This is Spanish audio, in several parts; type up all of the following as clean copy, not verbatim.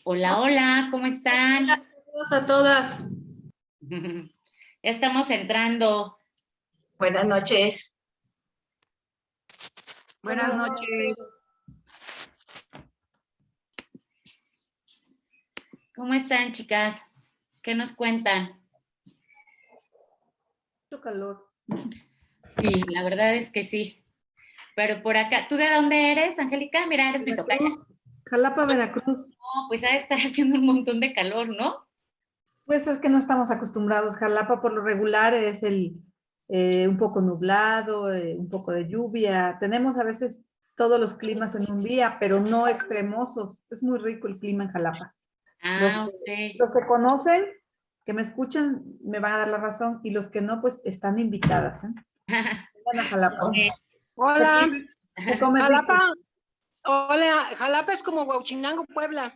Hola, hola, ¿cómo están? Saludos a todas. Ya estamos entrando. Buenas noches. Buenas noches. ¿Cómo están, chicas? ¿Qué nos cuentan? Mucho calor. Sí, la verdad es que sí. Pero por acá, ¿tú de dónde eres, Angélica? Mira, eres mi tocaya. Jalapa, Veracruz. No, pues ha de estar haciendo un montón de calor, ¿no? Pues es que no estamos acostumbrados. Jalapa por lo regular es un poco nublado, un poco de lluvia. Tenemos a veces todos los climas en un día, pero no extremosos. Es muy rico el clima en Jalapa. Ah, Los que conocen, que me escuchan, me van a dar la razón, y los que no, pues están invitadas. Vengan a Jalapa. Hola, Se come Jalapa. Hola, Jalapa es como Huauchinango, Puebla.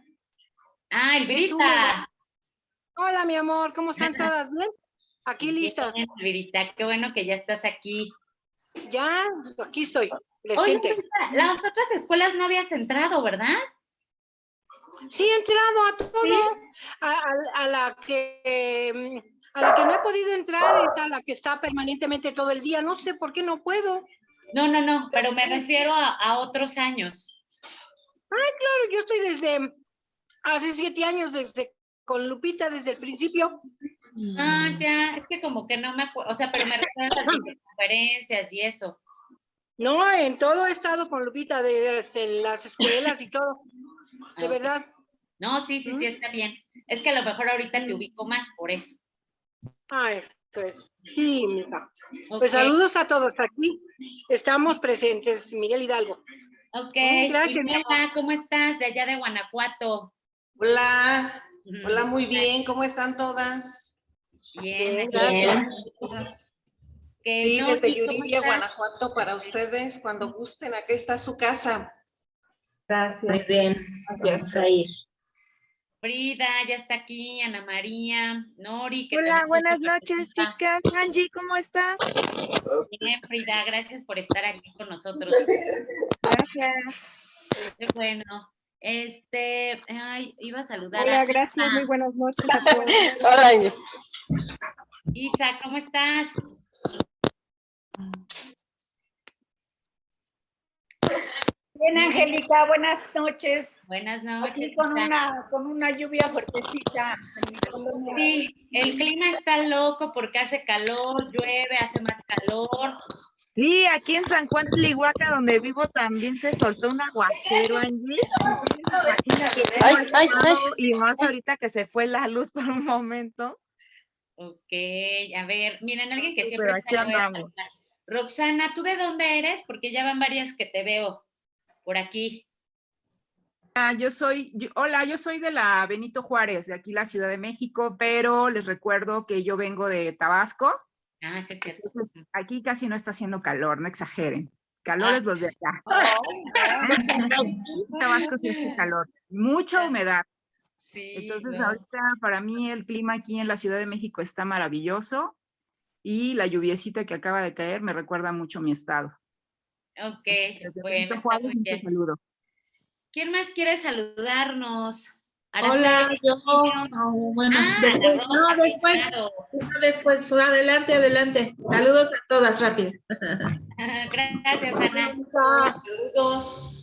Ah, Elvirita. Hola, mi amor, ¿cómo están todas? ¿Bien? Aquí listas. Bien, Elvirita, qué bueno que ya estás aquí. Ya, aquí estoy, Oye, presente. Elvirita, las otras escuelas no habías entrado, ¿verdad? Sí, he entrado a todo. ¿Sí? A la que no he podido entrar es a la que está permanentemente todo el día. No sé por qué no puedo. No, pero me refiero a otros años. Claro, yo estoy desde hace 7 años, con Lupita desde el principio. Ah, ya, es que como que no me acuerdo, o sea, pero me refiero a las conferencias y eso. No, en todo he estado con Lupita, de las escuelas y todo, de Ok. verdad. No, sí, está bien. Es que a lo mejor ahorita te ubico más por eso. Ay, pues, sí, mija. Ok, Pues saludos a todos. Aquí estamos presentes, Miguel Hidalgo. ok. Gracias, mi amor. Miguela, ¿cómo estás? De allá de Guanajuato. Hola, hola, muy bien. ¿Cómo están todas? Bien, Gracias. Sí, no, desde ¿cómo Yuriria, estás? Guanajuato, para ustedes, cuando gusten. Aquí está su casa. Gracias. Muy bien, vamos a ir. Frida, ya está aquí, Ana María, Nori. Hola, buenas noches, chicas. Angie, ¿cómo estás? Bien, Frida, gracias por estar aquí con nosotros. Gracias. Qué bueno. Iba a saludar Hola, a gracias. Isa. Muy buenas noches a todos. Hola. Isa, ¿cómo estás? Bien, Angélica, buenas noches. Buenas noches. Aquí con una lluvia fuertecita en mi colonia. Sí, el clima está loco porque hace calor, llueve, hace más calor. Sí, aquí en San Juan Tlihuaca, donde vivo, también se soltó un aguacero, Angie. Imagínate cómo ha estado, y más ahorita que se fue la luz por un momento. Ok, a ver, miren, alguien que Sí, siempre pero está aquí le voy a andamos. saludar. Roxana, ¿tú de dónde eres? Porque ya van varias que te veo por aquí. Hola, yo soy de la Benito Juárez, de aquí la Ciudad de México, pero les recuerdo que yo vengo de Tabasco. Ah, sí, es cierto. Aquí casi no está haciendo calor, no exageren. Calores los de acá. Tabasco sí hace calor, mucha humedad. Sí, Entonces no. ahorita para mí el clima aquí en la Ciudad de México está maravilloso y la lluviecita que acaba de caer me recuerda mucho a mi estado. Ok, Desde bueno, Benito está Juárez, muy mucho bien. saludo. ¿Quién más quiere saludarnos? Hola, Araceli. yo. Bueno, Ana Rosa, claro. después, adelante. Saludos a todas, rápido. Gracias, Ana. Saludos.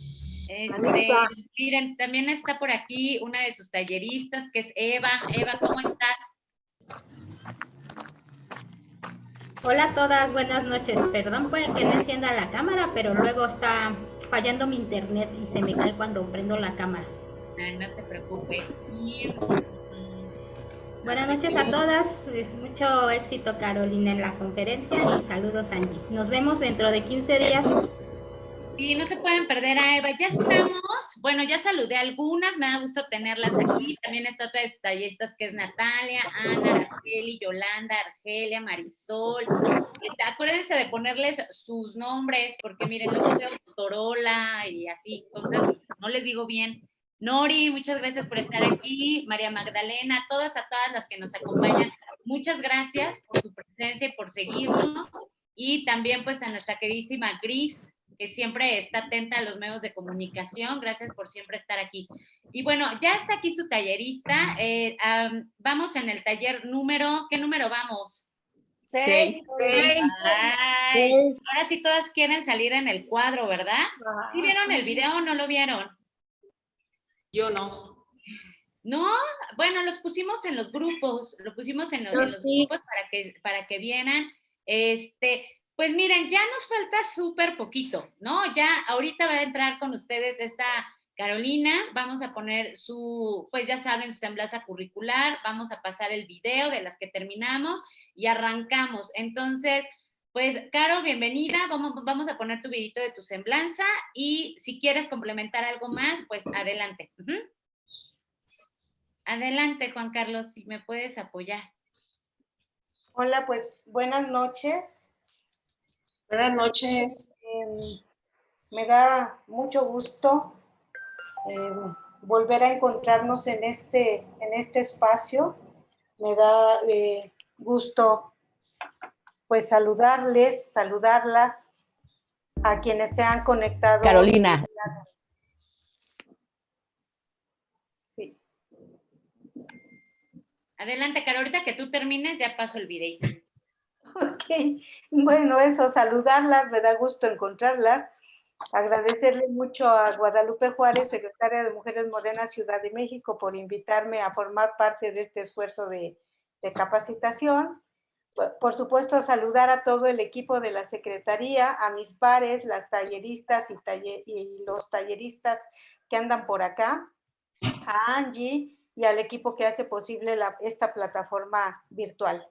Miren, también está por aquí una de sus talleristas, que es Eva. Eva, ¿cómo estás? Hola a todas, buenas noches. Perdón por que no encienda la cámara, pero luego está fallando mi internet y se me cae cuando prendo la cámara. No te preocupes. Buenas noches a todas. Mucho éxito, Carolina, en la conferencia, y saludos, Angie. Nos vemos dentro de 15 días. Sí, no se pueden perder a Eva. Ya estamos. Bueno, ya saludé a algunas. Me da gusto tenerlas aquí. También está otra de sus talleristas, que es Natalia, Ana, Araceli, Yolanda, Argelia, Marisol. Acuérdense de ponerles sus nombres, porque miren, luego veo Motorola y así, cosas, no les digo bien. Nori, muchas gracias por estar aquí. María Magdalena, a todas las que nos acompañan, muchas gracias por su presencia y por seguirnos. Y también pues a nuestra queridísima Gris, que siempre está atenta a los medios de comunicación. Gracias por siempre estar aquí. Y bueno, ya está aquí su tallerista. Vamos en el taller ¿qué número vamos? 6. Ay, ahora sí todas quieren salir en el cuadro, ¿verdad? ¿Sí vieron el video o no lo vieron? Yo no. No, bueno, los pusimos en los grupos, grupos para que vieran. Pues miren, ya nos falta súper poquito, ¿no? Ya ahorita va a entrar con ustedes esta Carolina, vamos a poner pues ya saben, su semblanza curricular, vamos a pasar el video de las que terminamos y arrancamos. Entonces, pues, Caro, bienvenida, vamos a poner tu videito de tu semblanza y si quieres complementar algo más, pues adelante. Adelante, Juan Carlos, si me puedes apoyar. Hola, pues buenas noches. Buenas noches. Me da mucho gusto volver a encontrarnos en este espacio. Me da gusto pues saludarlas a quienes se han conectado. Carolina. Sí. Adelante, Caro, ahorita que tú termines ya paso el videito. Ok, bueno, eso, saludarlas, me da gusto encontrarlas. Agradecerle mucho a Guadalupe Juárez, secretaria de Mujeres Morenas, Ciudad de México, por invitarme a formar parte de este esfuerzo de capacitación. Por supuesto, saludar a todo el equipo de la Secretaría, a mis pares, las talleristas y los talleristas que andan por acá, a Angie y al equipo que hace posible esta plataforma virtual.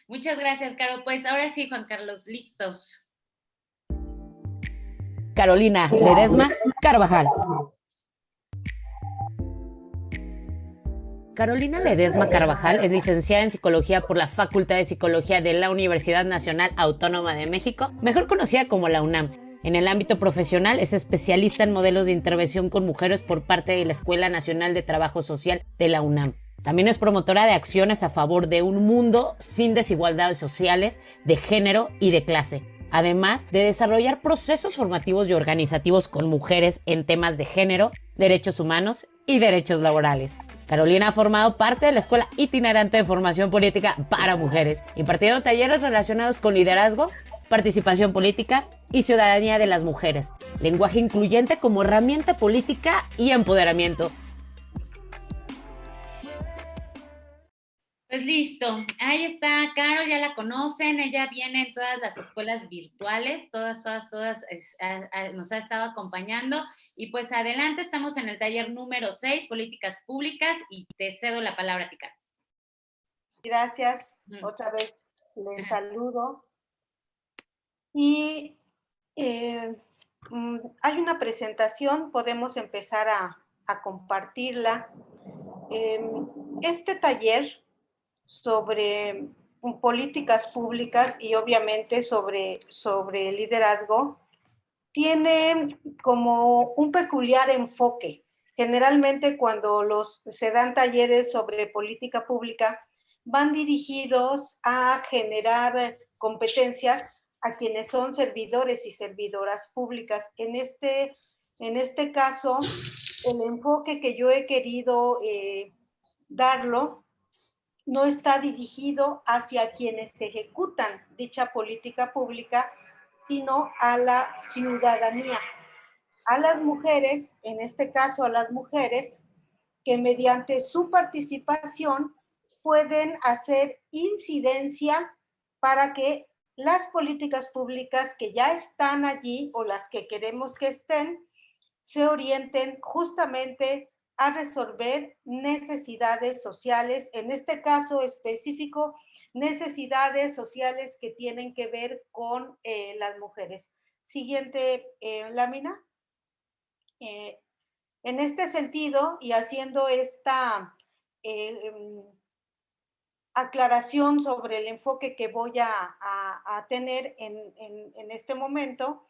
Muchas gracias, Caro. Pues ahora sí, Juan Carlos, listos. Carolina Ledesma Carvajal. Carolina Ledesma Carvajal es licenciada en Psicología por la Facultad de Psicología de la Universidad Nacional Autónoma de México, mejor conocida como la UNAM. En el ámbito profesional es especialista en modelos de intervención con mujeres por parte de la Escuela Nacional de Trabajo Social de la UNAM. También es promotora de acciones a favor de un mundo sin desigualdades sociales, de género y de clase, además de desarrollar procesos formativos y organizativos con mujeres en temas de género, derechos humanos y derechos laborales. Carolina ha formado parte de la Escuela Itinerante de Formación Política para Mujeres, impartiendo talleres relacionados con liderazgo, participación política y ciudadanía de las mujeres, lenguaje incluyente como herramienta política y empoderamiento. Pues listo, ahí está, Caro, ya la conocen, ella viene en todas las escuelas virtuales, todas nos ha estado acompañando. Y pues adelante, estamos en el taller número 6, Políticas Públicas, y te cedo la palabra a ti, Caro. Gracias, otra vez les saludo. Y hay una presentación, podemos empezar a compartirla. Este taller sobre políticas públicas y obviamente sobre liderazgo tiene como un peculiar enfoque. Generalmente cuando se dan talleres sobre política pública, van dirigidos a generar competencias a quienes son servidores y servidoras públicas. En este caso, el enfoque que yo he querido darlo no está dirigido hacia quienes ejecutan dicha política pública, sino a la ciudadanía, a las mujeres, en este caso a las mujeres, que mediante su participación pueden hacer incidencia para que las políticas públicas que ya están allí o las que queremos que estén, se orienten justamente a resolver necesidades sociales, en este caso específico, necesidades sociales que tienen que ver con las mujeres. Siguiente lámina. En este sentido, y haciendo esta aclaración sobre el enfoque que voy a tener en este momento,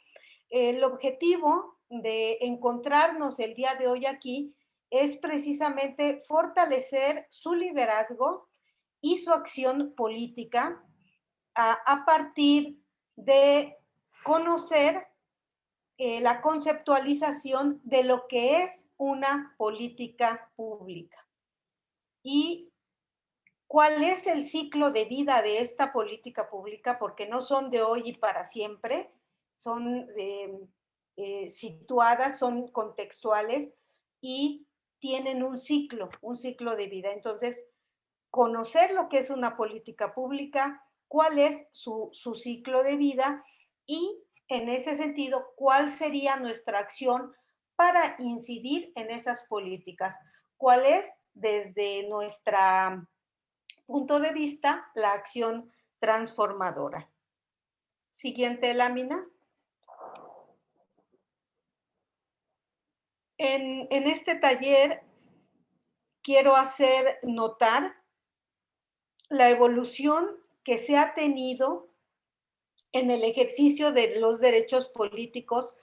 el objetivo de encontrarnos el día de hoy aquí es precisamente fortalecer su liderazgo y su acción política a partir de conocer la conceptualización de lo que es una política pública y cuál es el ciclo de vida de esta política pública, porque no son de hoy y para siempre, son situadas, son contextuales y tienen un ciclo de vida. Entonces, conocer lo que es una política pública, cuál es su ciclo de vida y, en ese sentido, cuál sería nuestra acción para incidir en esas políticas, cuál es, desde nuestro punto de vista, la acción transformadora. Siguiente lámina. En este taller quiero hacer notar la evolución que se ha tenido en el ejercicio de los derechos políticos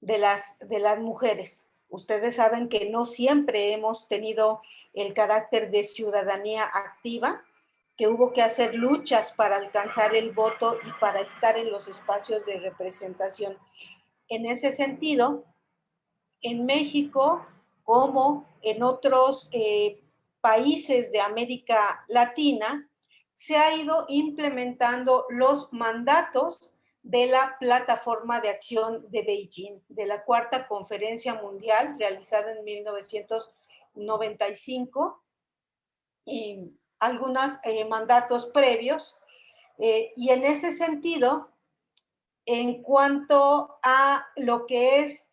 de las mujeres. Ustedes saben que no siempre hemos tenido el carácter de ciudadanía activa, que hubo que hacer luchas para alcanzar el voto y para estar en los espacios de representación. En ese sentido, en México, como en otros países de América Latina, se ha ido implementando los mandatos de la Plataforma de Acción de Beijing, de la Cuarta Conferencia Mundial, realizada en 1995, y algunos mandatos previos. Y en ese sentido, en cuanto a lo que es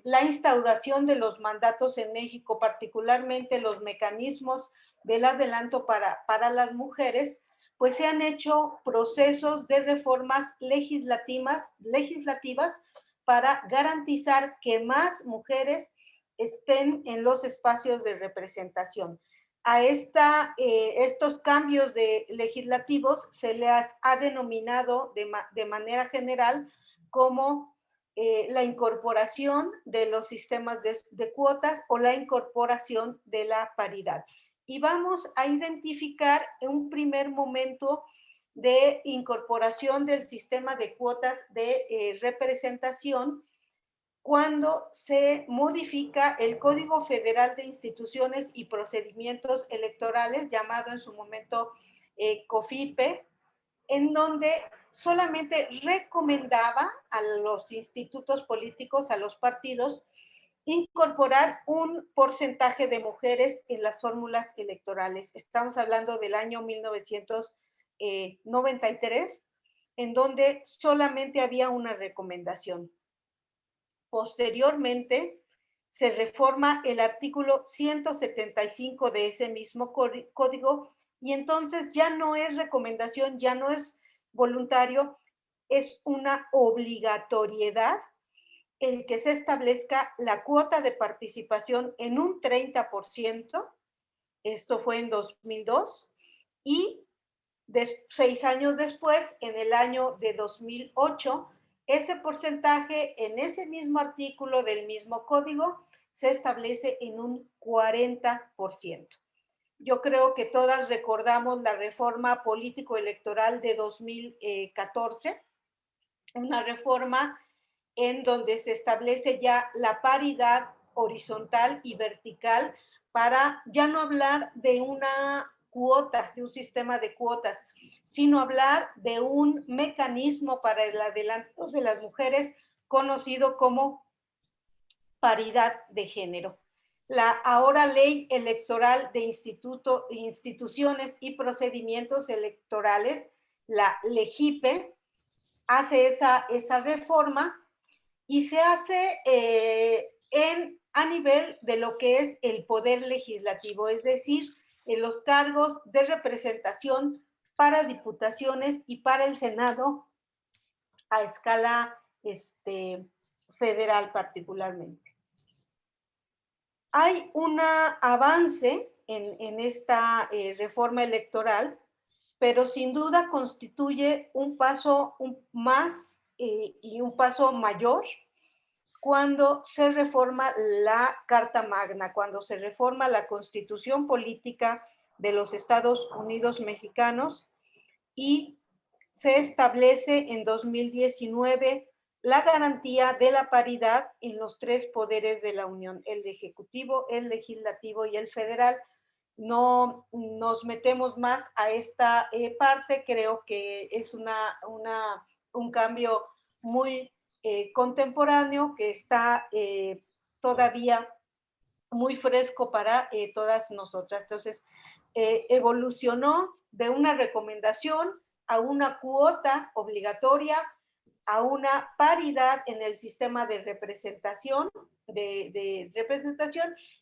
la instauración de los mandatos en México, particularmente los mecanismos del adelanto para las mujeres, pues se han hecho procesos de reformas legislativas para garantizar que más mujeres estén en los espacios de representación. A estos cambios legislativos se les ha denominado de manera general como la incorporación de los sistemas de cuotas o la incorporación de la paridad. Y vamos a identificar en un primer momento de incorporación del sistema de cuotas de representación cuando se modifica el Código Federal de Instituciones y Procedimientos Electorales, llamado en su momento COFIPE, en donde solamente recomendaba a los institutos políticos, a los partidos, incorporar un porcentaje de mujeres en las fórmulas electorales. Estamos hablando del año 1993, en donde solamente había una recomendación. Posteriormente, se reforma el artículo 175 de ese mismo código y entonces ya no es recomendación, ya no es voluntario, es una obligatoriedad el que se establezca la cuota de participación en un 30%, esto fue en 2002, y 6 años después, en el año de 2008, ese porcentaje en ese mismo artículo del mismo código se establece en un 40%. Yo creo que todas recordamos la reforma político-electoral de 2014, una reforma en donde se establece ya la paridad horizontal y vertical para ya no hablar de una cuota, de un sistema de cuotas, sino hablar de un mecanismo para el adelanto de las mujeres conocido como paridad de género. La ahora Ley Electoral de Instituciones y Procedimientos Electorales, la LEGIPE, hace esa reforma y se hace a nivel de lo que es el poder legislativo, es decir, en los cargos de representación para diputaciones y para el Senado a escala federal particularmente. Hay un avance en esta reforma electoral, pero sin duda constituye un paso más y un paso mayor cuando se reforma la Carta Magna, cuando se reforma la Constitución Política de los Estados Unidos Mexicanos y se establece en 2019 la garantía de la paridad en los 3 poderes de la Unión, el ejecutivo, el legislativo y el federal. No nos metemos más a esta parte, creo que es un cambio muy contemporáneo que está todavía muy fresco para todas nosotras. Entonces, evolucionó de una recomendación a una cuota obligatoria, a una paridad en el sistema de representación,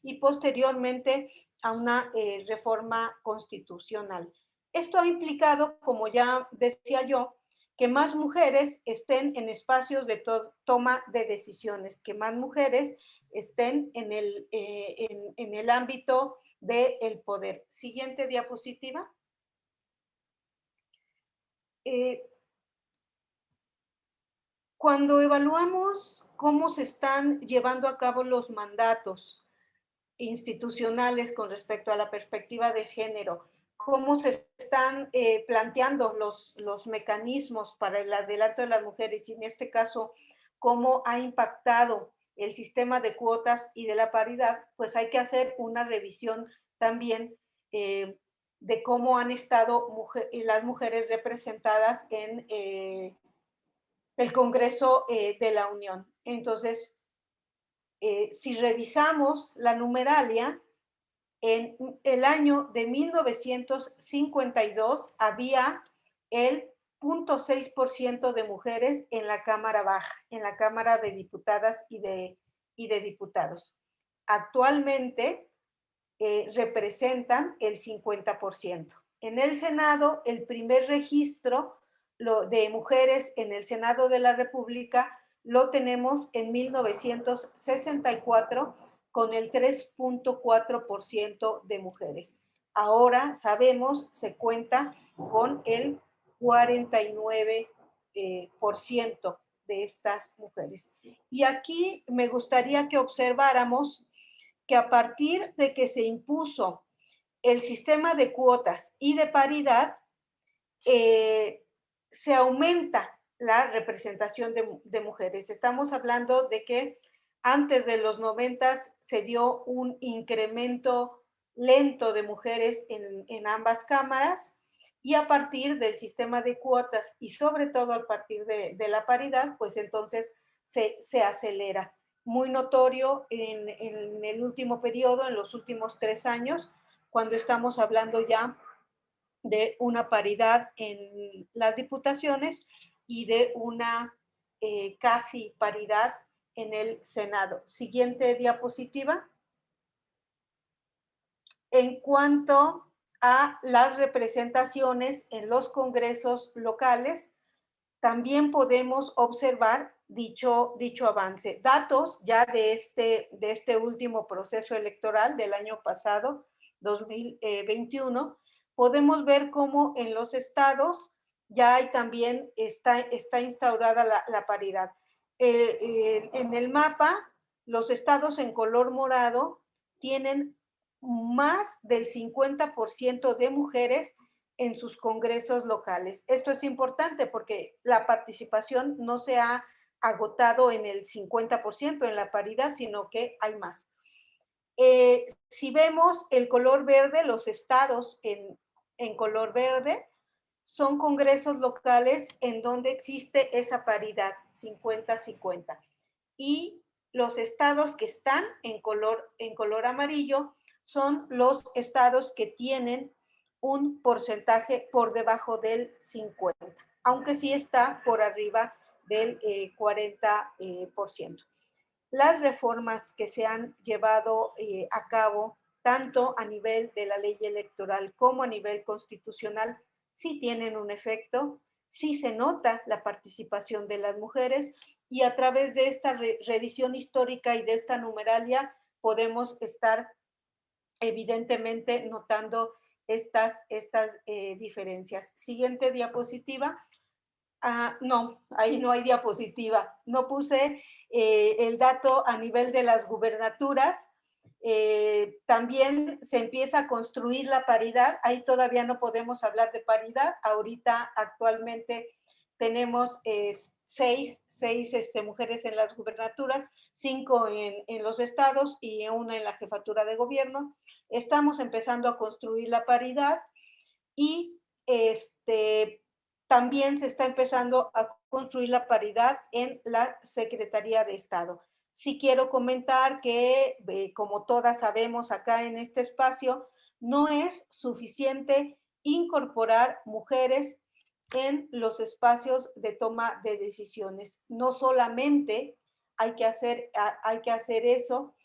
y posteriormente a una reforma constitucional. Esto ha implicado, como ya decía yo, que más mujeres estén en espacios de toma de decisiones, que más mujeres estén en el ámbito del poder. Siguiente diapositiva. Cuando evaluamos cómo se están llevando a cabo los mandatos institucionales con respecto a la perspectiva de género, cómo se están planteando los mecanismos para el adelanto de las mujeres y en este caso cómo ha impactado el sistema de cuotas y de la paridad, pues hay que hacer una revisión también de cómo han estado las mujeres representadas en el Congreso de la Unión. Entonces, si revisamos la numeralia, en el año de 1952 había el 0.6% de mujeres en la Cámara Baja, en la Cámara de Diputadas y de Diputados. Actualmente representan el 50%. En el Senado, el primer registro de mujeres en el Senado de la República lo tenemos en 1964 con el 3.4% de mujeres. Ahora sabemos, se cuenta con el 49% de estas mujeres. Y aquí me gustaría que observáramos que a partir de que se impuso el sistema de cuotas y de paridad, se aumenta la representación de mujeres. Estamos hablando de que antes de los 90 se dio un incremento lento de mujeres en ambas cámaras y a partir del sistema de cuotas y sobre todo a partir de la paridad, pues entonces se acelera. Muy notorio en el último periodo, en los últimos 3 años, cuando estamos hablando ya de una paridad en las diputaciones y de una casi paridad en el Senado. Siguiente diapositiva. En cuanto a las representaciones en los congresos locales, también podemos observar dicho avance. Datos ya de este último proceso electoral del año pasado, 2021, podemos ver cómo en los estados ya hay también, está instaurada la paridad. En el mapa, los estados en color morado tienen más del 50% de mujeres en sus congresos locales. Esto es importante porque la participación no se ha agotado en el 50% en la paridad, sino que hay más. Si vemos el color verde, los estados en color verde son congresos locales en donde existe esa paridad, 50-50. Y los estados que están en color amarillo son los estados que tienen un porcentaje por debajo del 50, aunque sí está por arriba del 40%. Las reformas que se han llevado a cabo, tanto a nivel de la ley electoral como a nivel constitucional, sí tienen un efecto, sí se nota la participación de las mujeres y a través de esta revisión histórica y de esta numeralia podemos estar evidentemente notando estas diferencias. Siguiente diapositiva. No, ahí no hay diapositiva. No puse el dato a nivel de las gubernaturas. También se empieza a construir la paridad. Ahí todavía no podemos hablar de paridad. Ahorita actualmente tenemos 6 mujeres en las gubernaturas, 5 en los estados y 1 en la jefatura de gobierno. Estamos empezando a construir la paridad y también se está empezando a construir la paridad en la Secretaría de Estado. Sí quiero comentar que, como todas sabemos acá en este espacio, no es suficiente incorporar mujeres en los espacios de toma de decisiones. No solamente hay que hacer eso,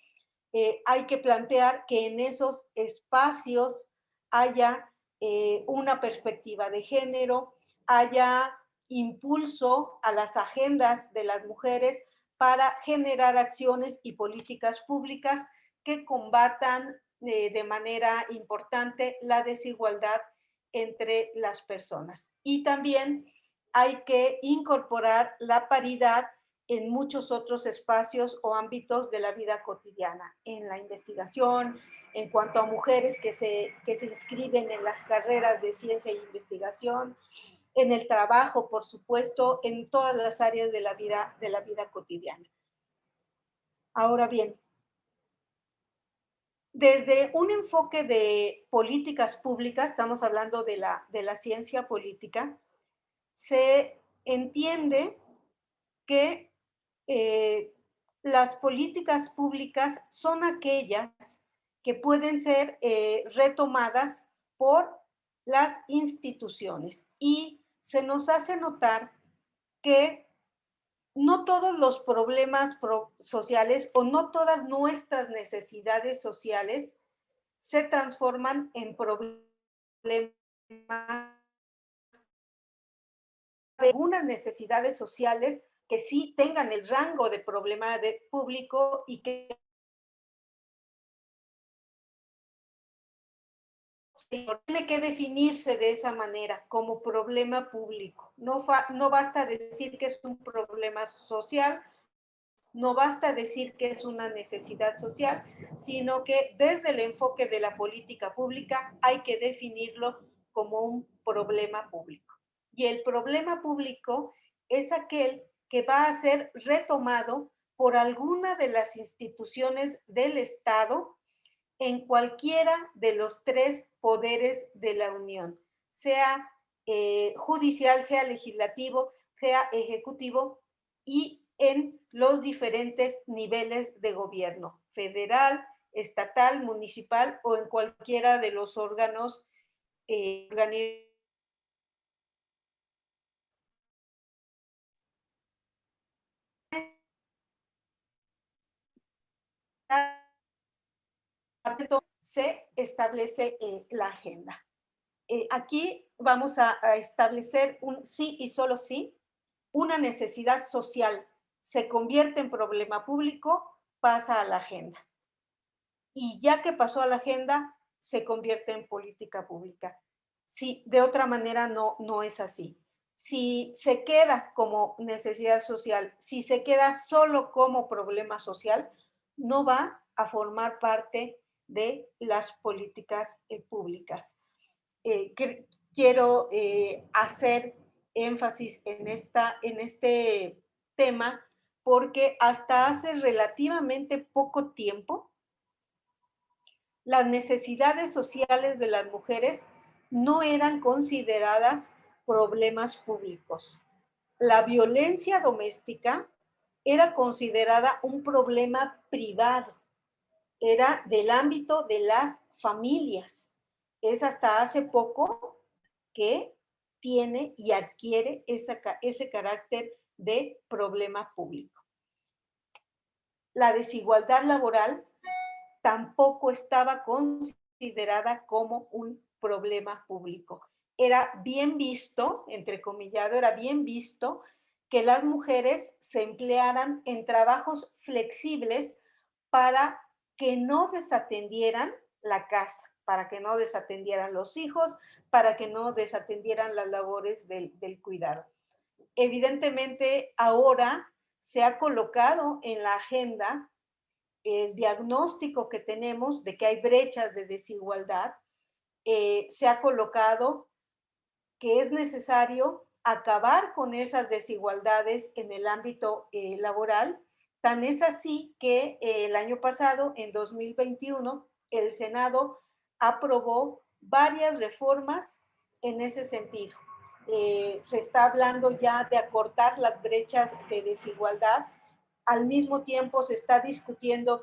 hay que plantear que en esos espacios haya una perspectiva de género, haya impulso a las agendas de las mujeres para generar acciones y políticas públicas que combatan de manera importante la desigualdad entre las personas. Y también hay que incorporar la paridad en muchos otros espacios o ámbitos de la vida cotidiana, en la investigación, en cuanto a mujeres que se inscriben en las carreras de ciencia e investigación, en el trabajo, por supuesto, en todas las áreas de la vida cotidiana. Ahora bien, desde un enfoque de políticas públicas, estamos hablando de la ciencia política, se entiende que las políticas públicas son aquellas que pueden ser retomadas por las instituciones. Y se nos hace notar que no todos los problemas sociales o no todas nuestras necesidades sociales se transforman en problemas. Algunas necesidades sociales que sí tengan el rango de problema público y que tiene que definirse de esa manera, como problema público. No basta decir que es un problema social, no basta decir que es una necesidad social, sino que desde el enfoque de la política pública hay que definirlo como un problema público. Y el problema público es aquel que va a ser retomado por alguna de las instituciones del Estado en cualquiera de los 3 poderes de la Unión, sea judicial, sea legislativo, sea ejecutivo, y en los diferentes niveles de gobierno, federal, estatal, municipal o en cualquiera de los órganos se establece la agenda. Aquí vamos a establecer un sí y solo sí. Una necesidad social se convierte en problema público, pasa a la agenda. Y ya que pasó a la agenda, se convierte en política pública. Sí, de otra manera no es así. Si se queda como necesidad social, si se queda solo como problema social, no va a formar parte de las políticas públicas. Quiero hacer énfasis en este tema porque hasta hace relativamente poco tiempo las necesidades sociales de las mujeres no eran consideradas problemas públicos. La violencia doméstica era considerada un problema privado, era del ámbito de las familias. Es hasta hace poco que tiene y adquiere ese carácter de problema público. La desigualdad laboral tampoco estaba considerada como un problema público. Era bien visto, entrecomillado, era bien visto que las mujeres se emplearan en trabajos flexibles para que no desatendieran la casa, para que no desatendieran los hijos, para que no desatendieran las labores del cuidado. Evidentemente, ahora se ha colocado en la agenda el diagnóstico que tenemos de que hay brechas de desigualdad. Se ha colocado que es necesario acabar con esas desigualdades en el ámbito laboral. Tan es así que el año pasado, en 2021, el Senado aprobó varias reformas en ese sentido. Se está hablando ya de acortar las brechas de desigualdad. Al mismo tiempo se está discutiendo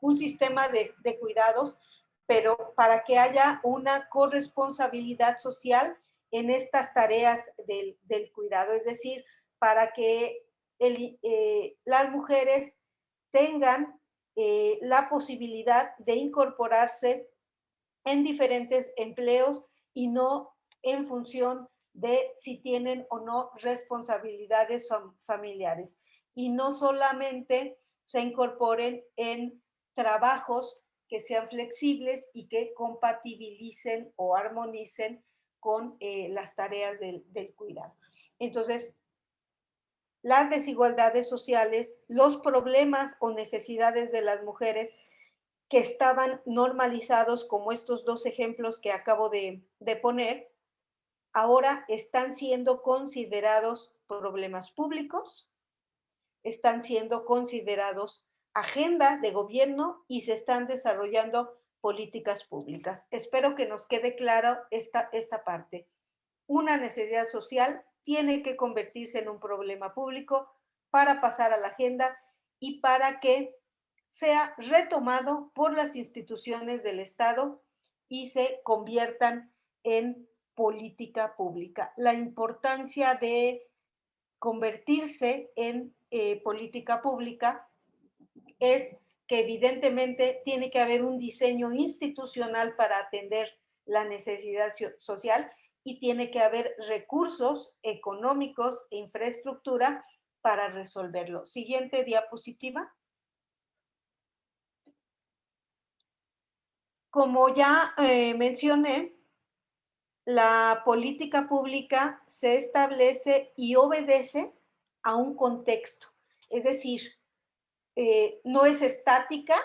un sistema de cuidados, pero para que haya una corresponsabilidad social en estas tareas del cuidado, es decir, para que las mujeres tengan la posibilidad de incorporarse en diferentes empleos y no en función de si tienen o no responsabilidades familiares. Y no solamente se incorporen en trabajos que sean flexibles y que compatibilicen o armonicen con las tareas del cuidado. Entonces, las desigualdades sociales, los problemas o necesidades de las mujeres que estaban normalizados, como estos dos ejemplos que acabo de poner, ahora están siendo considerados problemas públicos, están siendo considerados agenda de gobierno y se están desarrollando políticas públicas. Espero que nos quede claro esta parte. Una necesidad social tiene que convertirse en un problema público para pasar a la agenda y para que sea retomado por las instituciones del Estado y se conviertan en política pública. La importancia de convertirse en política pública es que evidentemente tiene que haber un diseño institucional para atender la necesidad social y tiene que haber recursos económicos e infraestructura para resolverlo. Siguiente diapositiva. Como ya mencioné, la política pública se establece y obedece a un contexto. Es decir, no es estática,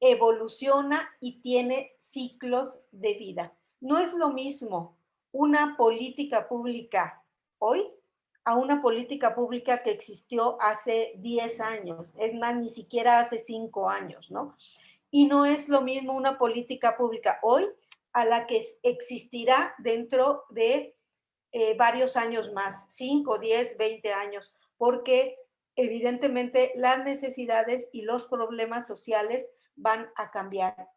evoluciona y tiene ciclos de vida. No es lo mismo una política pública hoy a una política pública que existió hace 10 años, es más, ni siquiera hace 5 años, ¿no? Y no es lo mismo una política pública hoy a la que existirá dentro de varios años más, 5, 10, 20 años, porque evidentemente las necesidades y los problemas sociales van a cambiar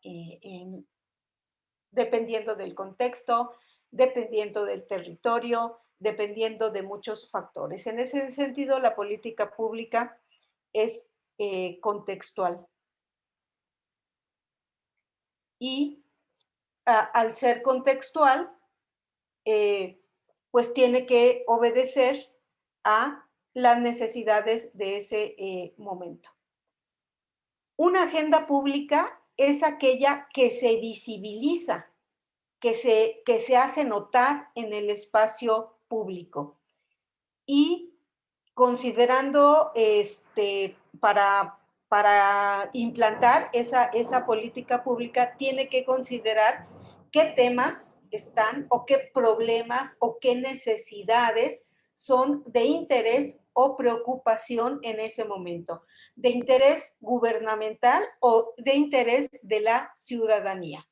dependiendo del contexto, dependiendo del territorio, dependiendo de muchos factores. En ese sentido, la política pública es contextual. Y al ser contextual, pues tiene que obedecer a las necesidades de ese momento. Una agenda pública es aquella que se visibiliza, que se hace notar en el espacio público. Y considerando para implantar esa política pública, tiene que considerar qué temas están o qué problemas o qué necesidades son de interés o preocupación en ese momento, de interés gubernamental o de interés de la ciudadanía.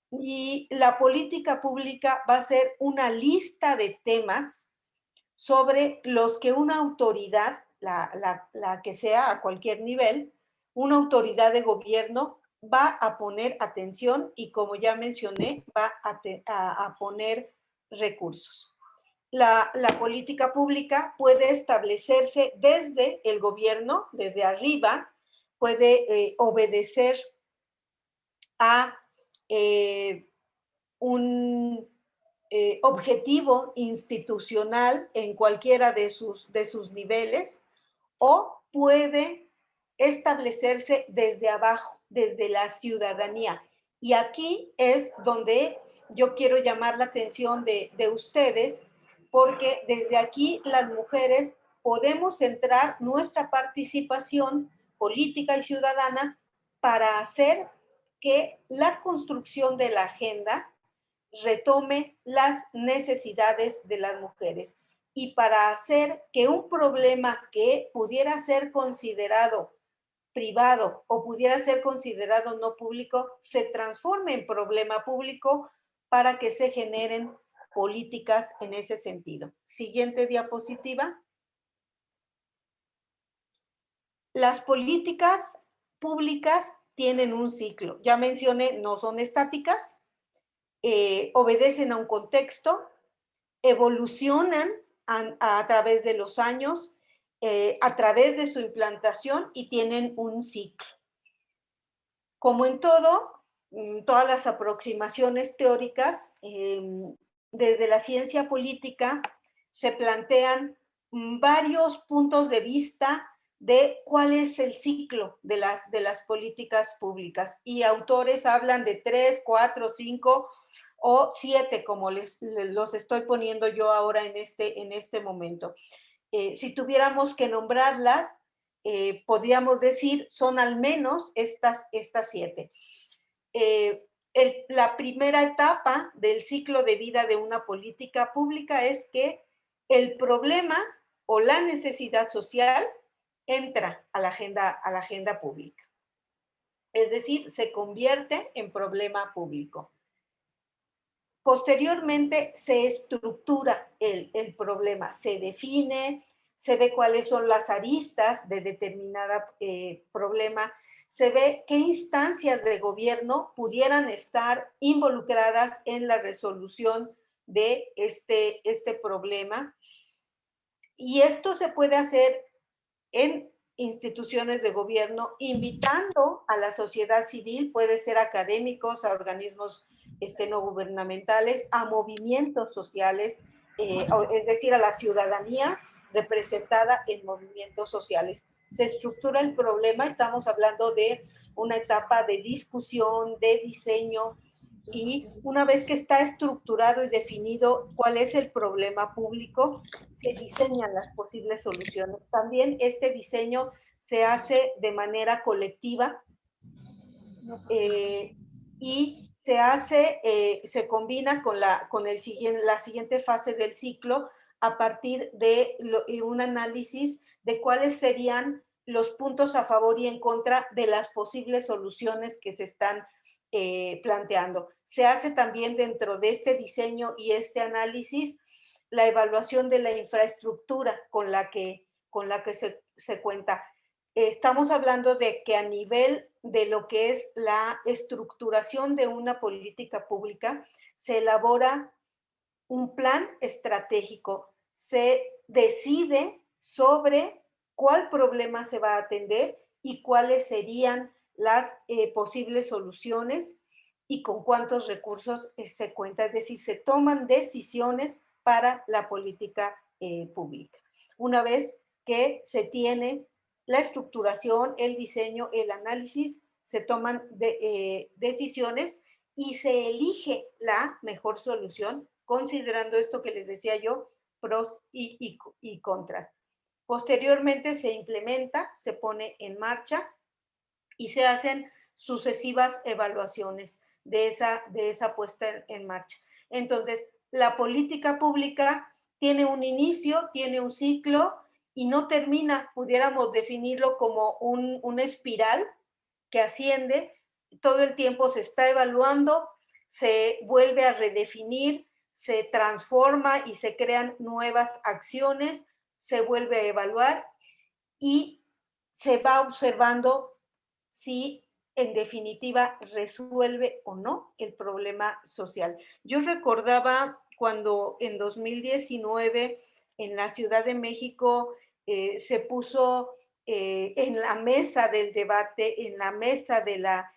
Y la política pública va a ser una lista de temas sobre los que una autoridad, la que sea a cualquier nivel, una autoridad de gobierno va a poner atención y, como ya mencioné, va a poner recursos. La política pública puede establecerse desde el gobierno, desde arriba, puede obedecer a un objetivo institucional en cualquiera de sus niveles, o puede establecerse desde abajo, desde la ciudadanía. Y aquí es donde yo quiero llamar la atención de ustedes, porque desde aquí las mujeres podemos centrar nuestra participación política y ciudadana para hacer que la construcción de la agenda retome las necesidades de las mujeres. y para hacer que un problema que pudiera ser considerado privado o pudiera ser considerado no público se transforme en problema público para que se generen políticas en ese sentido. Siguiente diapositiva. Las políticas públicas tienen un ciclo. Ya mencioné, no son estáticas, obedecen a un contexto, evolucionan a través de los años, a través de su implantación y tienen un ciclo. Como en todo, todas las aproximaciones teóricas, desde la ciencia política se plantean varios puntos de vista de cuál es el ciclo de las políticas públicas. Y autores hablan de 3, 4, 5 o 7, como los estoy poniendo yo ahora en este momento. Si tuviéramos que nombrarlas, podríamos decir, son al menos estas 7. La primera etapa del ciclo de vida de una política pública es que el problema o la necesidad social entra a la agenda pública. Es decir, se convierte en problema público. Posteriormente se estructura el problema, se define, se ve cuáles son las aristas de determinado problema, se ve qué instancias del gobierno pudieran estar involucradas en la resolución de este problema. Y esto se puede hacer en instituciones de gobierno, invitando a la sociedad civil, puede ser académicos, a organismos no gubernamentales, a movimientos sociales, es decir, a la ciudadanía representada en movimientos sociales. Se estructura el problema, estamos hablando de una etapa de discusión, de diseño, y una vez que está estructurado y definido cuál es el problema público, se diseñan las posibles soluciones. También este diseño se hace de manera colectiva y se combina con la siguiente fase del ciclo a partir de un análisis de cuáles serían los puntos a favor y en contra de las posibles soluciones que se están planteando. Se hace también dentro de este diseño y este análisis la evaluación de la infraestructura con la que se cuenta. Estamos hablando de que a nivel de lo que es la estructuración de una política pública, se elabora un plan estratégico, se decide sobre cuál problema se va a atender y cuáles serían las posibles soluciones y con cuántos recursos se cuenta. Es decir, se toman decisiones para la política pública. Una vez que se tiene la estructuración, el diseño, el análisis, se toman decisiones y se elige la mejor solución, considerando esto que les decía yo, pros y contras. Posteriormente se implementa, se pone en marcha y se hacen sucesivas evaluaciones de esa puesta en marcha. Entonces, la política pública tiene un inicio, tiene un ciclo y no termina, pudiéramos definirlo como una espiral que asciende, todo el tiempo se está evaluando, se vuelve a redefinir, se transforma y se crean nuevas acciones, se vuelve a evaluar y se va observando si en definitiva resuelve o no el problema social. Yo recordaba cuando en 2019 en la Ciudad de México se puso en la mesa del debate, en la mesa de la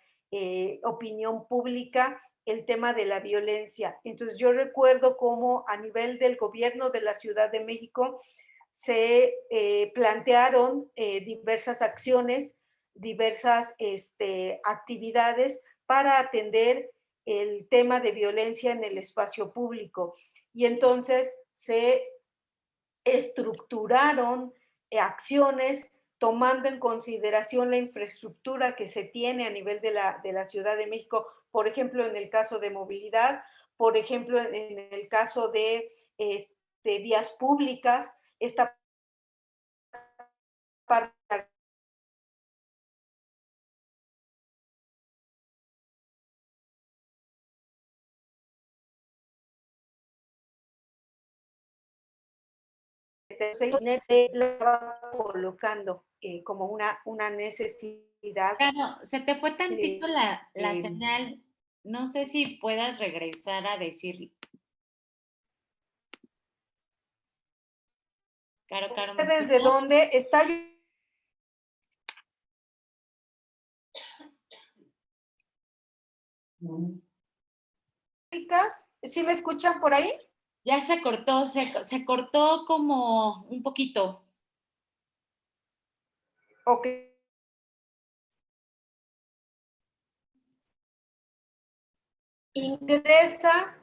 opinión pública, el tema de la violencia. Entonces yo recuerdo cómo a nivel del gobierno de la Ciudad de México se plantearon diversas acciones, diversas actividades para atender el tema de violencia en el espacio público. Y entonces se estructuraron acciones tomando en consideración la infraestructura que se tiene a nivel de la Ciudad de México, por ejemplo, en el caso de movilidad, por ejemplo, en el caso de vías públicas, esta parte la va colocando como una necesidad. Claro, se te fue tantito la señal. No sé si puedas regresar a decir. Caro, ¿me ¿Desde escuchas? dónde está? ¿Sí me escuchan por ahí? Ya se cortó como un poquito. Ok. Ingresa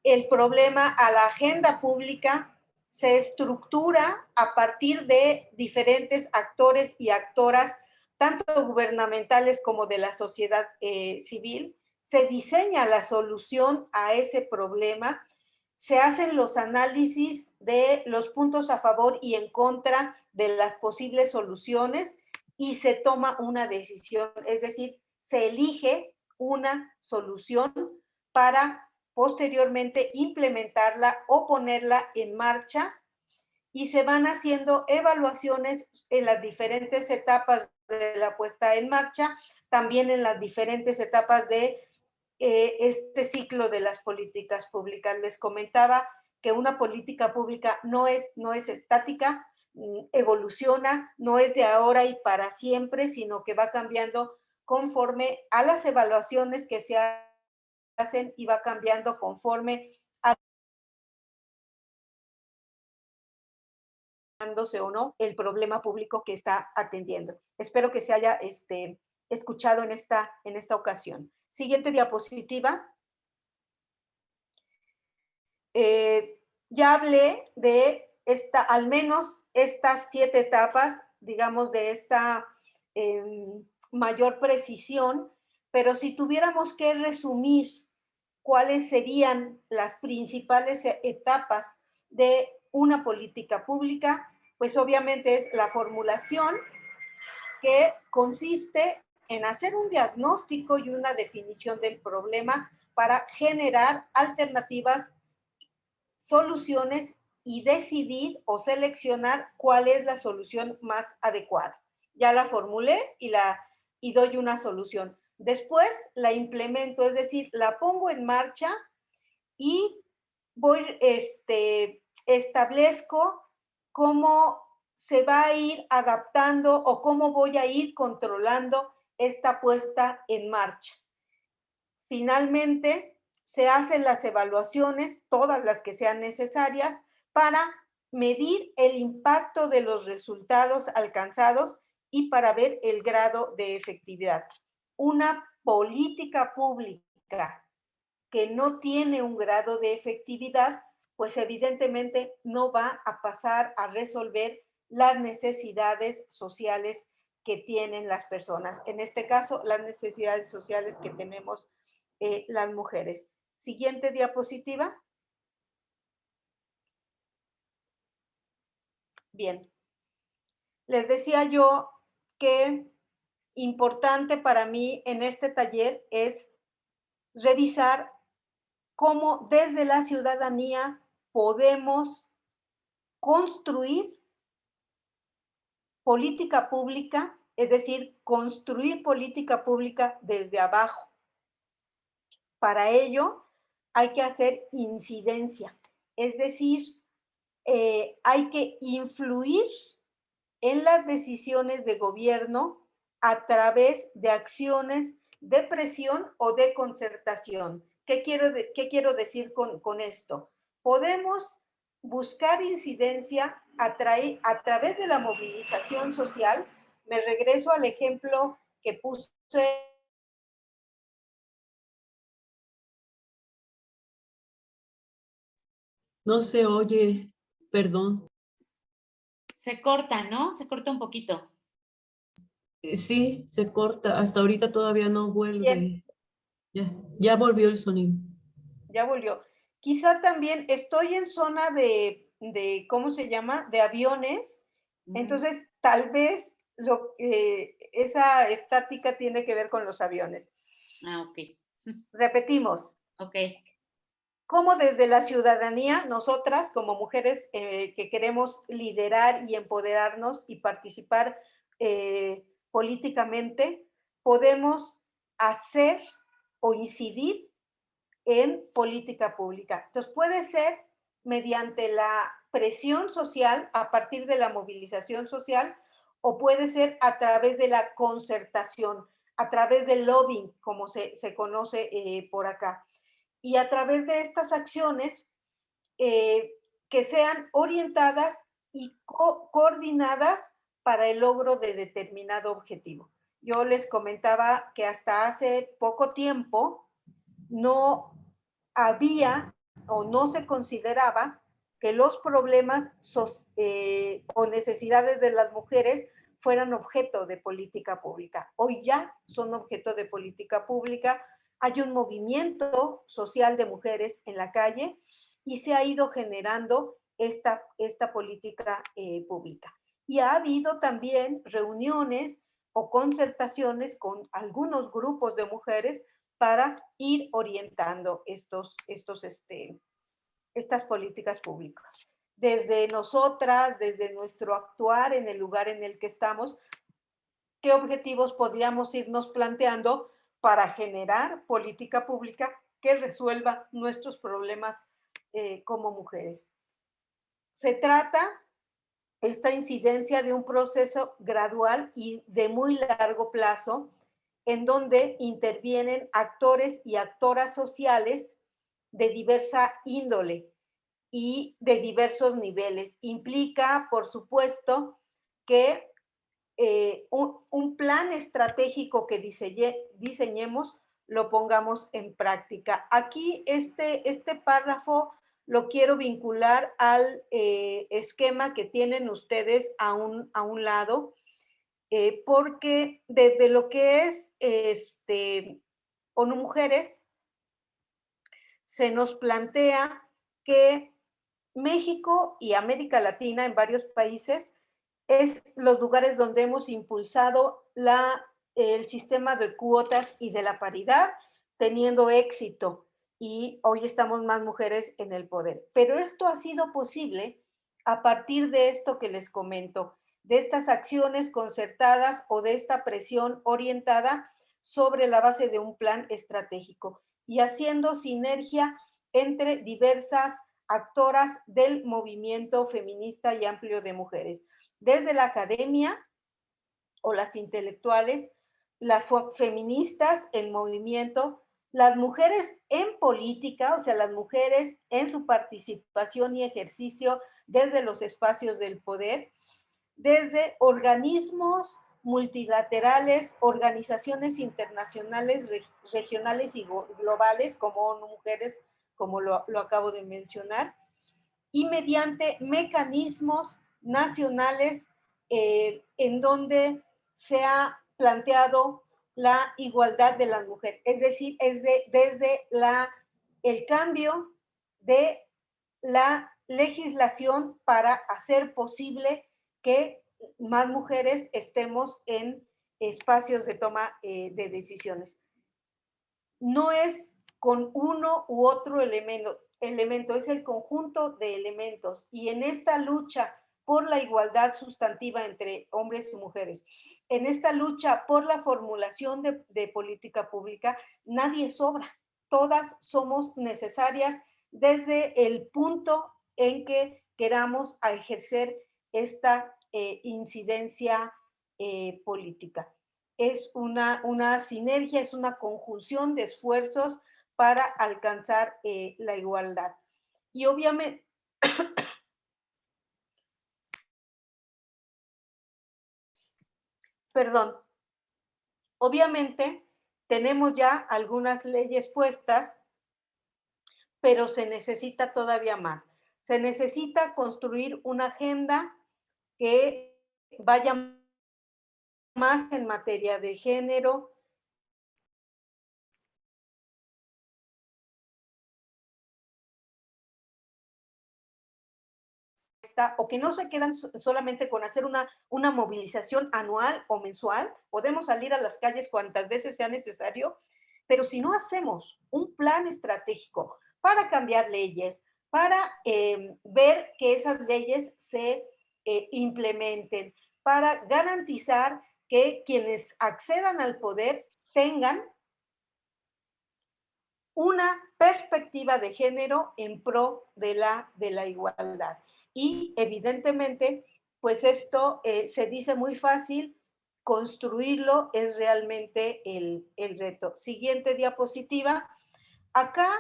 el problema a la agenda pública, se estructura a partir de diferentes actores y actoras, tanto gubernamentales como de la sociedad civil, se diseña la solución a ese problema, se hacen los análisis de los puntos a favor y en contra de las posibles soluciones y se toma una decisión, es decir, se elige una solución para posteriormente implementarla o ponerla en marcha y se van haciendo evaluaciones en las diferentes etapas de la puesta en marcha, también en las diferentes etapas de este ciclo de las políticas públicas. Les comentaba que una política pública no es estática, evoluciona, no es de ahora y para siempre, sino que va cambiando conforme a las evaluaciones que se hacen y va cambiando conforme a o no el problema público que está atendiendo. Espero que se haya escuchado en esta ocasión. Siguiente diapositiva. Ya hablé de al menos estas 7 etapas, digamos, de esta mayor precisión, pero si tuviéramos que resumir cuáles serían las principales etapas de una política pública, pues obviamente es la formulación, que consiste en hacer un diagnóstico y una definición del problema para generar alternativas, soluciones y decidir o seleccionar cuál es la solución más adecuada. Ya la formulé y doy una solución. Después la implemento, es decir, la pongo en marcha y establezco cómo se va a ir adaptando o cómo voy a ir controlando esta puesta en marcha. Finalmente, se hacen las evaluaciones, todas las que sean necesarias, para medir el impacto de los resultados alcanzados y para ver el grado de efectividad. Una política pública que no tiene un grado de efectividad, pues evidentemente no va a pasar a resolver las necesidades sociales que tienen las personas. En este caso, las necesidades sociales que tenemos las mujeres. Siguiente diapositiva. Bien. Les decía yo que importante para mí en este taller es revisar cómo desde la ciudadanía podemos construir política pública, es decir, construir política pública desde abajo. Para ello hay que hacer incidencia, es decir, hay que influir en las decisiones de gobierno a través de acciones de presión o de concertación. ¿Qué quiero decir con esto? Podemos buscar incidencia a través de la movilización social. Me regreso al ejemplo que puse. No se oye, perdón. Se corta, ¿no? Se corta un poquito. Sí, se corta. Hasta ahorita todavía no vuelve. Ya volvió el sonido. Ya volvió. Quizá también estoy en zona de ¿cómo se llama? De aviones. Entonces, tal vez esa estática tiene que ver con los aviones. Ah, ok. Repetimos. Ok. Cómo desde la ciudadanía, nosotras como mujeres que queremos liderar y empoderarnos y participar políticamente, podemos hacer o incidir en política pública. Entonces puede ser mediante la presión social a partir de la movilización social o puede ser a través de la concertación, a través del lobbying, como se conoce por acá. Y a través de estas acciones que sean orientadas y coordinadas para el logro de determinado objetivo. Yo les comentaba que hasta hace poco tiempo no había o no se consideraba que los problemas o necesidades de las mujeres fueran objeto de política pública. Hoy ya son objeto de política pública. Hay un movimiento social de mujeres en la calle y se ha ido generando esta política pública. Y ha habido también reuniones o concertaciones con algunos grupos de mujeres para ir orientando estas políticas públicas. Desde nosotras, desde nuestro actuar en el lugar en el que estamos, ¿qué objetivos podríamos irnos planteando para generar política pública que resuelva nuestros problemas como mujeres? Se trata esta incidencia de un proceso gradual y de muy largo plazo en donde intervienen actores y actoras sociales de diversa índole y de diversos niveles. Implica, por supuesto, que un plan estratégico que diseñemos lo pongamos en práctica. Aquí este párrafo lo quiero vincular al esquema que tienen ustedes a un lado, porque desde lo que es ONU Mujeres, se nos plantea que México y América Latina en varios países es los lugares donde hemos impulsado el sistema de cuotas y de la paridad, teniendo éxito, y hoy estamos más mujeres en el poder. Pero esto ha sido posible a partir de esto que les comento, de estas acciones concertadas o de esta presión orientada sobre la base de un plan estratégico y haciendo sinergia entre diversas actoras del movimiento feminista y amplio de mujeres, desde la academia o las intelectuales, las feministas en movimiento, las mujeres en política, o sea, las mujeres en su participación y ejercicio desde los espacios del poder, desde organismos multilaterales, organizaciones internacionales, regionales y globales, como ONU Mujeres, como lo acabo de mencionar, y mediante mecanismos nacionales en donde se ha planteado la igualdad de las mujeres, es decir, desde el cambio de la legislación para hacer posible que más mujeres estemos en espacios de toma de decisiones. No es con uno u otro elemento, es el conjunto de elementos. Y en esta lucha por la igualdad sustantiva entre hombres y mujeres, en esta lucha por la formulación de política pública, nadie sobra. Todas somos necesarias desde el punto en que queramos ejercer esta incidencia política. Es una sinergia, es una conjunción de esfuerzos para alcanzar la igualdad. Y obviamente, perdón, obviamente tenemos ya algunas leyes puestas, pero se necesita todavía más. Se necesita construir una agenda que vaya más en materia de género, respuesta o que no se quedan solamente con hacer una movilización anual o mensual. Podemos salir a las calles cuantas veces sea necesario, pero si no hacemos un plan estratégico para cambiar leyes, para ver que esas leyes se implementen, para garantizar que quienes accedan al poder tengan una perspectiva de género en pro de la igualdad. Y evidentemente, pues esto se dice muy fácil, construirlo es realmente el reto. Siguiente diapositiva. Acá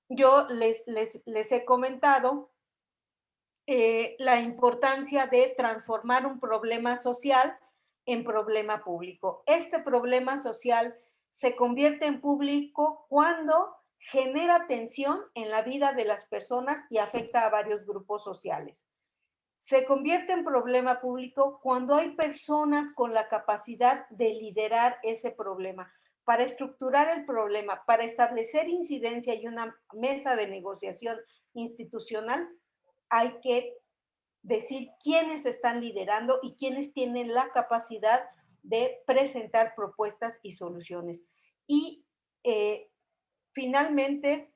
yo les he comentado la importancia de transformar un problema social en problema público. Este problema social se convierte en público cuando genera tensión en la vida de las personas y afecta a varios grupos sociales. Se convierte en problema público cuando hay personas con la capacidad de liderar ese problema, para estructurar el problema, para establecer incidencia y una mesa de negociación institucional. Hay que decir quiénes están liderando y quiénes tienen la capacidad de presentar propuestas y soluciones. Y finalmente,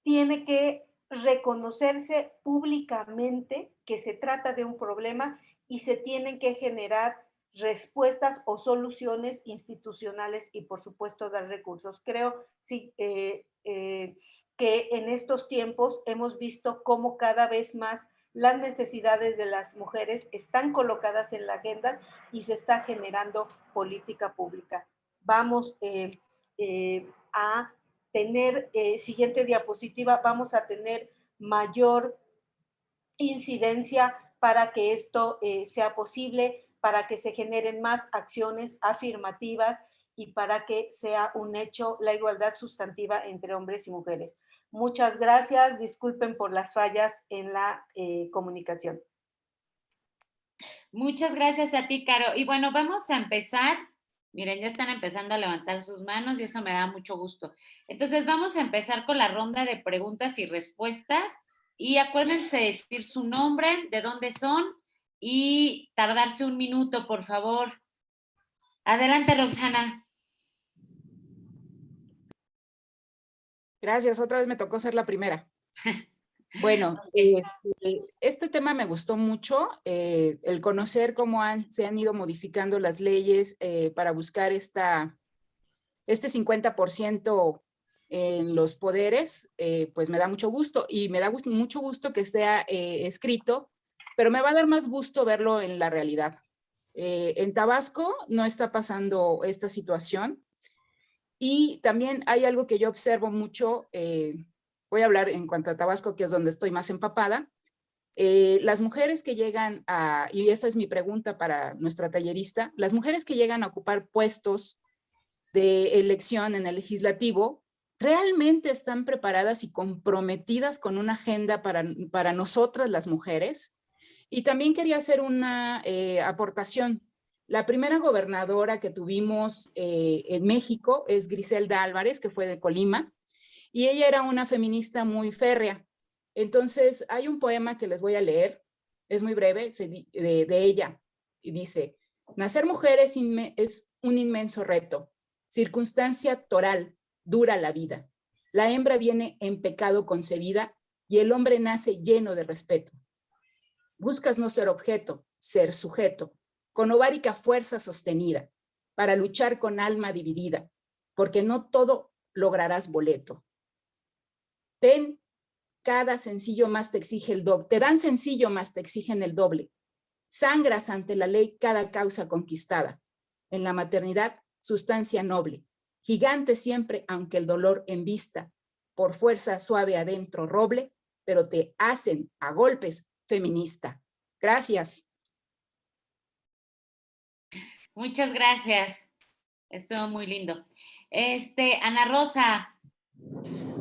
tiene que reconocerse públicamente que se trata de un problema y se tienen que generar respuestas o soluciones institucionales y, por supuesto, dar recursos. Creo sí, que en estos tiempos hemos visto cómo cada vez más las necesidades de las mujeres están colocadas en la agenda y se está generando política pública. Vamos a tener, siguiente diapositiva, vamos a tener mayor incidencia para que esto sea posible, para que se generen más acciones afirmativas y para que sea un hecho la igualdad sustantiva entre hombres y mujeres. Muchas gracias, disculpen por las fallas en la comunicación. Muchas gracias a ti, Caro. Y bueno, vamos a empezar. Miren, ya están empezando a levantar sus manos y eso me da mucho gusto. Entonces, vamos a empezar con la ronda de preguntas y respuestas. Y acuérdense de decir su nombre, de dónde son y tardarse 1 minuto, por favor. Adelante, Roxana. Gracias, otra vez me tocó ser la primera. Bueno, este tema me gustó mucho, el conocer cómo se han ido modificando las leyes para buscar este 50% en los poderes, pues me da mucho gusto y me da mucho gusto que sea escrito, pero me va a dar más gusto verlo en la realidad. En Tabasco no está pasando esta situación y también hay algo que yo observo mucho, voy a hablar en cuanto a Tabasco, que es donde estoy más empapada. Las mujeres que llegan y esta es mi pregunta para nuestra tallerista, las mujeres que llegan a ocupar puestos de elección en el legislativo, ¿realmente están preparadas y comprometidas con una agenda para nosotras las mujeres? Y también quería hacer una aportación. La primera gobernadora que tuvimos en México es Griselda Álvarez, que fue de Colima, y ella era una feminista muy férrea. Entonces, hay un poema que les voy a leer, es muy breve, de ella, y dice: nacer mujer es un inmenso reto, circunstancia toral, dura la vida. La hembra viene en pecado concebida y el hombre nace lleno de respeto. Buscas no ser objeto, ser sujeto, con ovárica fuerza sostenida, para luchar con alma dividida, porque no todo lograrás boleto. Cada sencillo más te exige el doble, te dan sencillo más te exigen el doble. Sangras ante la ley cada causa conquistada. En la maternidad, sustancia noble. Gigante siempre, aunque el dolor embista. Por fuerza suave adentro roble, pero te hacen a golpes feminista. Gracias. Muchas gracias. Estuvo muy lindo. Ana Rosa.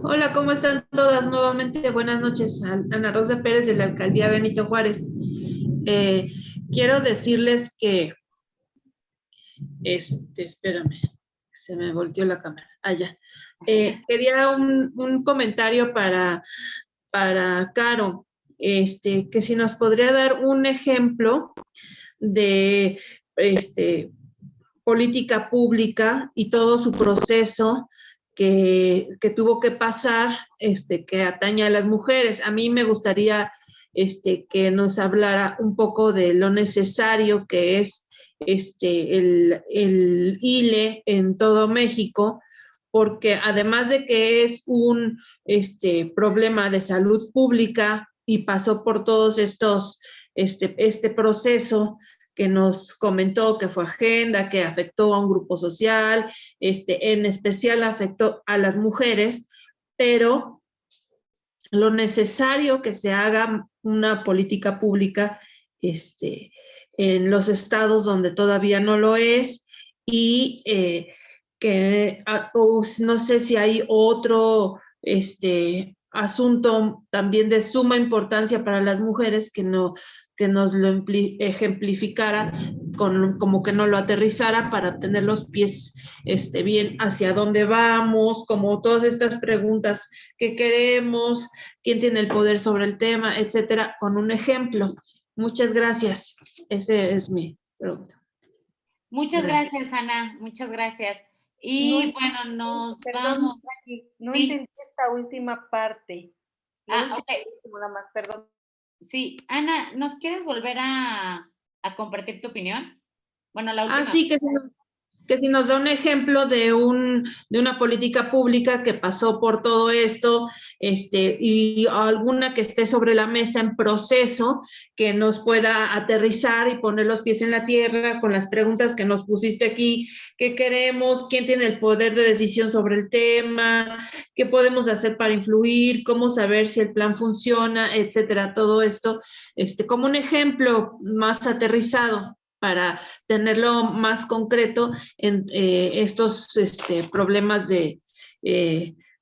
Hola, ¿cómo están todas? Nuevamente, buenas noches. Ana Rosa Pérez de la Alcaldía Benito Juárez. Quiero decirles que, espérame, se me volteó la cámara. Ya. Quería un comentario para Caro. que si nos podría dar un ejemplo de política pública y todo su proceso que tuvo que pasar, que atañe a las mujeres. A mí me gustaría que nos hablara un poco de lo necesario que es el ILE en todo México, porque además de que es un problema de salud pública y pasó por todos estos, este proceso que nos comentó que fue agenda, que afectó a un grupo social, en especial afectó a las mujeres, pero lo necesario que se haga una política pública en los estados donde todavía no lo es y que no sé si hay otro asunto también de suma importancia para las mujeres que nos lo ejemplificara, como que no lo aterrizara para tener los pies bien hacia dónde vamos, como todas estas preguntas que queremos, quién tiene el poder sobre el tema, etcétera, con un ejemplo. Muchas gracias. Ese es mi pregunta. Muchas gracias, Ana. Muchas gracias. Y bueno, nos vamos. No entendí esta última parte. Ok. Nada más, perdón. Sí, Ana, ¿nos quieres volver a compartir tu opinión? Bueno, la última. Sí, que si nos da un ejemplo de una política pública que pasó por todo esto, y alguna que esté sobre la mesa en proceso, que nos pueda aterrizar y poner los pies en la tierra con las preguntas que nos pusiste aquí, qué queremos, quién tiene el poder de decisión sobre el tema, qué podemos hacer para influir, cómo saber si el plan funciona, etcétera, todo esto, como un ejemplo más aterrizado, para tenerlo más concreto en estos problemas de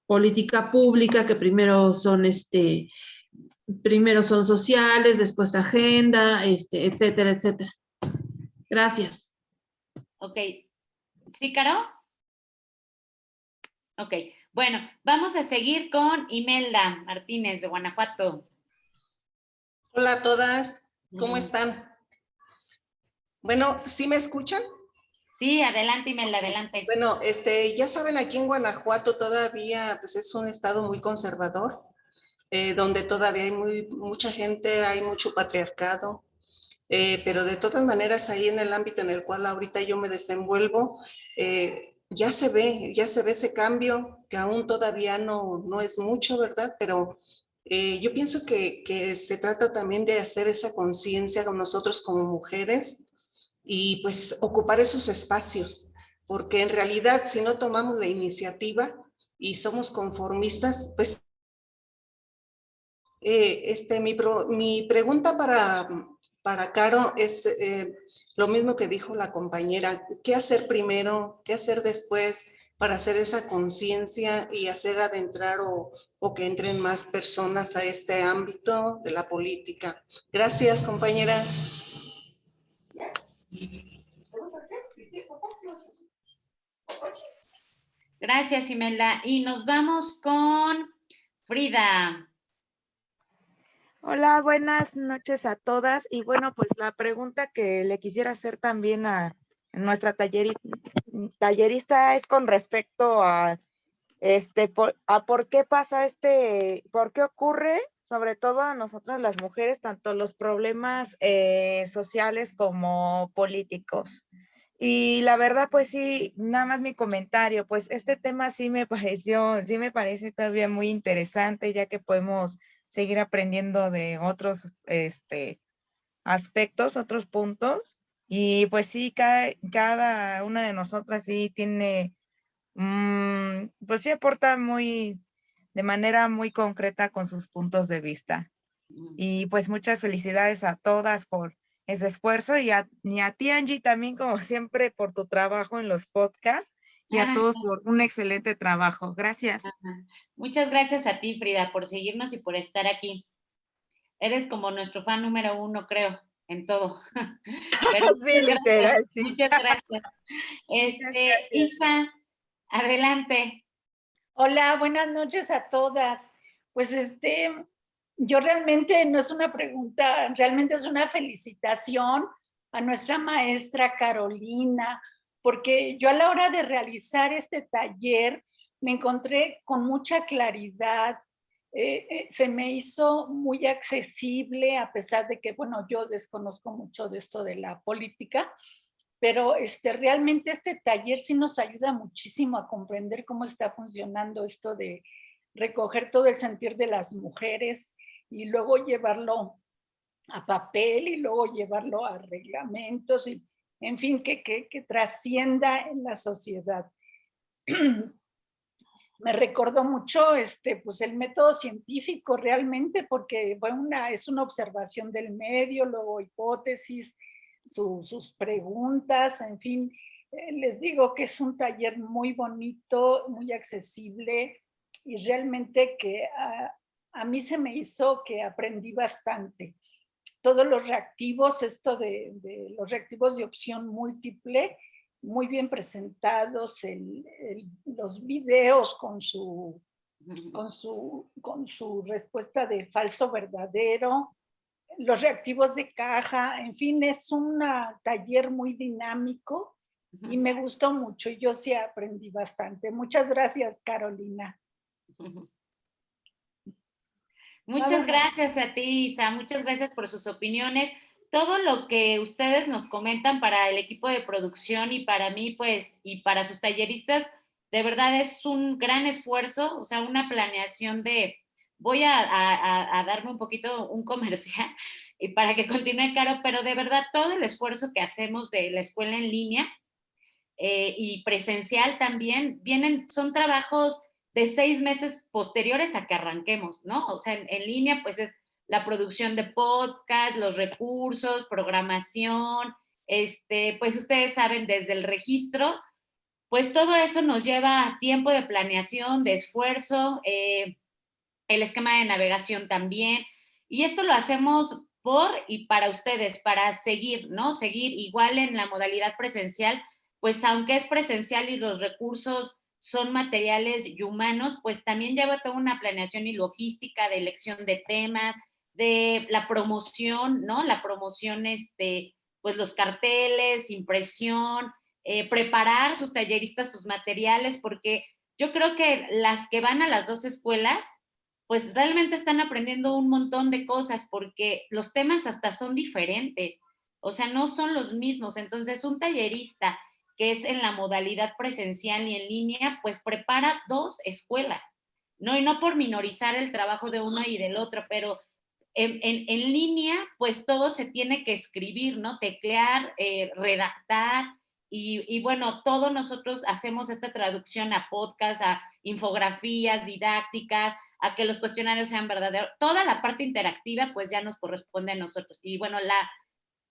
política pública que primero son sociales, después agenda, etcétera, etcétera. Gracias. Ok. ¿Sí, Caro? Ok. Bueno, vamos a seguir con Imelda Martínez de Guanajuato. Hola a todas, ¿cómo están? Bueno, ¿sí me escuchan? Sí, adelante, Imelda, adelante. Bueno, ya saben, aquí en Guanajuato todavía pues es un estado muy conservador, donde todavía hay mucha gente, hay mucho patriarcado, pero de todas maneras ahí en el ámbito en el cual ahorita yo me desenvuelvo, ya se ve ese cambio, que aún todavía no es mucho, ¿verdad? Pero yo pienso que se trata también de hacer esa conciencia con nosotros como mujeres, y pues ocupar esos espacios, porque en realidad si no tomamos la iniciativa y somos conformistas, pues mi pregunta para Caro es lo mismo que dijo la compañera: ¿qué hacer primero? ¿Qué hacer después para hacer esa conciencia y hacer adentrar o que entren más personas a este ámbito de la política? Gracias, compañeras. Gracias, Imelda. Y nos vamos con Frida. Hola, buenas noches a todas. Y bueno, pues la pregunta que le quisiera hacer también a nuestra tallerista es con respecto a por qué pasa por qué ocurre, sobre todo a nosotras las mujeres, tanto los problemas sociales como políticos. Y la verdad, pues sí, nada más mi comentario, pues este tema sí me parece todavía muy interesante, ya que podemos seguir aprendiendo de otros aspectos, otros puntos. Y pues sí, cada una de nosotras sí tiene, pues sí aporta de manera muy concreta con sus puntos de vista. Y pues muchas felicidades a todas por ese esfuerzo y a ti, Angie, también como siempre por tu trabajo en los podcasts y a todos por un excelente trabajo. Gracias. Muchas gracias a ti, Frida, por seguirnos y por estar aquí. Eres como nuestro fan número 1, creo, en todo. Pero sí, literal, sí. Muchas gracias. Isa, adelante. Hola, buenas noches a todas. Pues yo realmente no es una pregunta, realmente es una felicitación a nuestra maestra Carolina, porque yo a la hora de realizar este taller me encontré con mucha claridad, se me hizo muy accesible, a pesar de que, bueno, yo desconozco mucho de esto de la política, pero realmente este taller sí nos ayuda muchísimo a comprender cómo está funcionando esto de recoger todo el sentir de las mujeres y luego llevarlo a papel y luego llevarlo a reglamentos y, en fin, que trascienda en la sociedad. Me recordó mucho pues el método científico realmente, porque es una observación del medio, luego hipótesis, sus preguntas, en fin. Les digo que es un taller muy bonito, muy accesible y realmente que a mí se me hizo que aprendí bastante. Todos los reactivos, esto de los reactivos de opción múltiple, muy bien presentados, los videos con su respuesta de falso verdadero, los reactivos de caja, en fin, es un taller muy dinámico y me gustó mucho y yo sí aprendí bastante. Muchas gracias, Carolina. Muchas gracias a ti, Isa, muchas gracias por sus opiniones. Todo lo que ustedes nos comentan para el equipo de producción y para mí, pues, y para sus talleristas, de verdad es un gran esfuerzo, o sea, una planeación voy a darme un poquito un comercial y para que continúe, Caro, pero de verdad todo el esfuerzo que hacemos de la escuela en línea y presencial también, son trabajos de 6 meses posteriores a que arranquemos, ¿no? O sea, en línea, pues es la producción de podcast, los recursos, programación, pues ustedes saben, desde el registro, pues todo eso nos lleva tiempo de planeación, de esfuerzo, el esquema de navegación también, y esto lo hacemos por y para ustedes, para seguir, ¿no? Seguir igual en la modalidad presencial, pues aunque es presencial y los recursos son materiales y humanos, pues también lleva toda una planeación y logística de elección de temas, de la promoción, ¿no? La promoción, pues los carteles, impresión, preparar sus talleristas, sus materiales, porque yo creo que las que van a las 2 escuelas, pues realmente están aprendiendo un montón de cosas porque los temas hasta son diferentes, o sea, no son los mismos. Entonces, un tallerista que es en la modalidad presencial y en línea, pues prepara 2 escuelas, ¿no? Y no por minorizar el trabajo de uno y del otro, pero en línea, pues todo se tiene que escribir, ¿no? Teclear, redactar, y bueno, todos nosotros hacemos esta traducción a podcast, a infografías didácticas, a que los cuestionarios sean verdaderos. Toda la parte interactiva, pues ya nos corresponde a nosotros. Y bueno,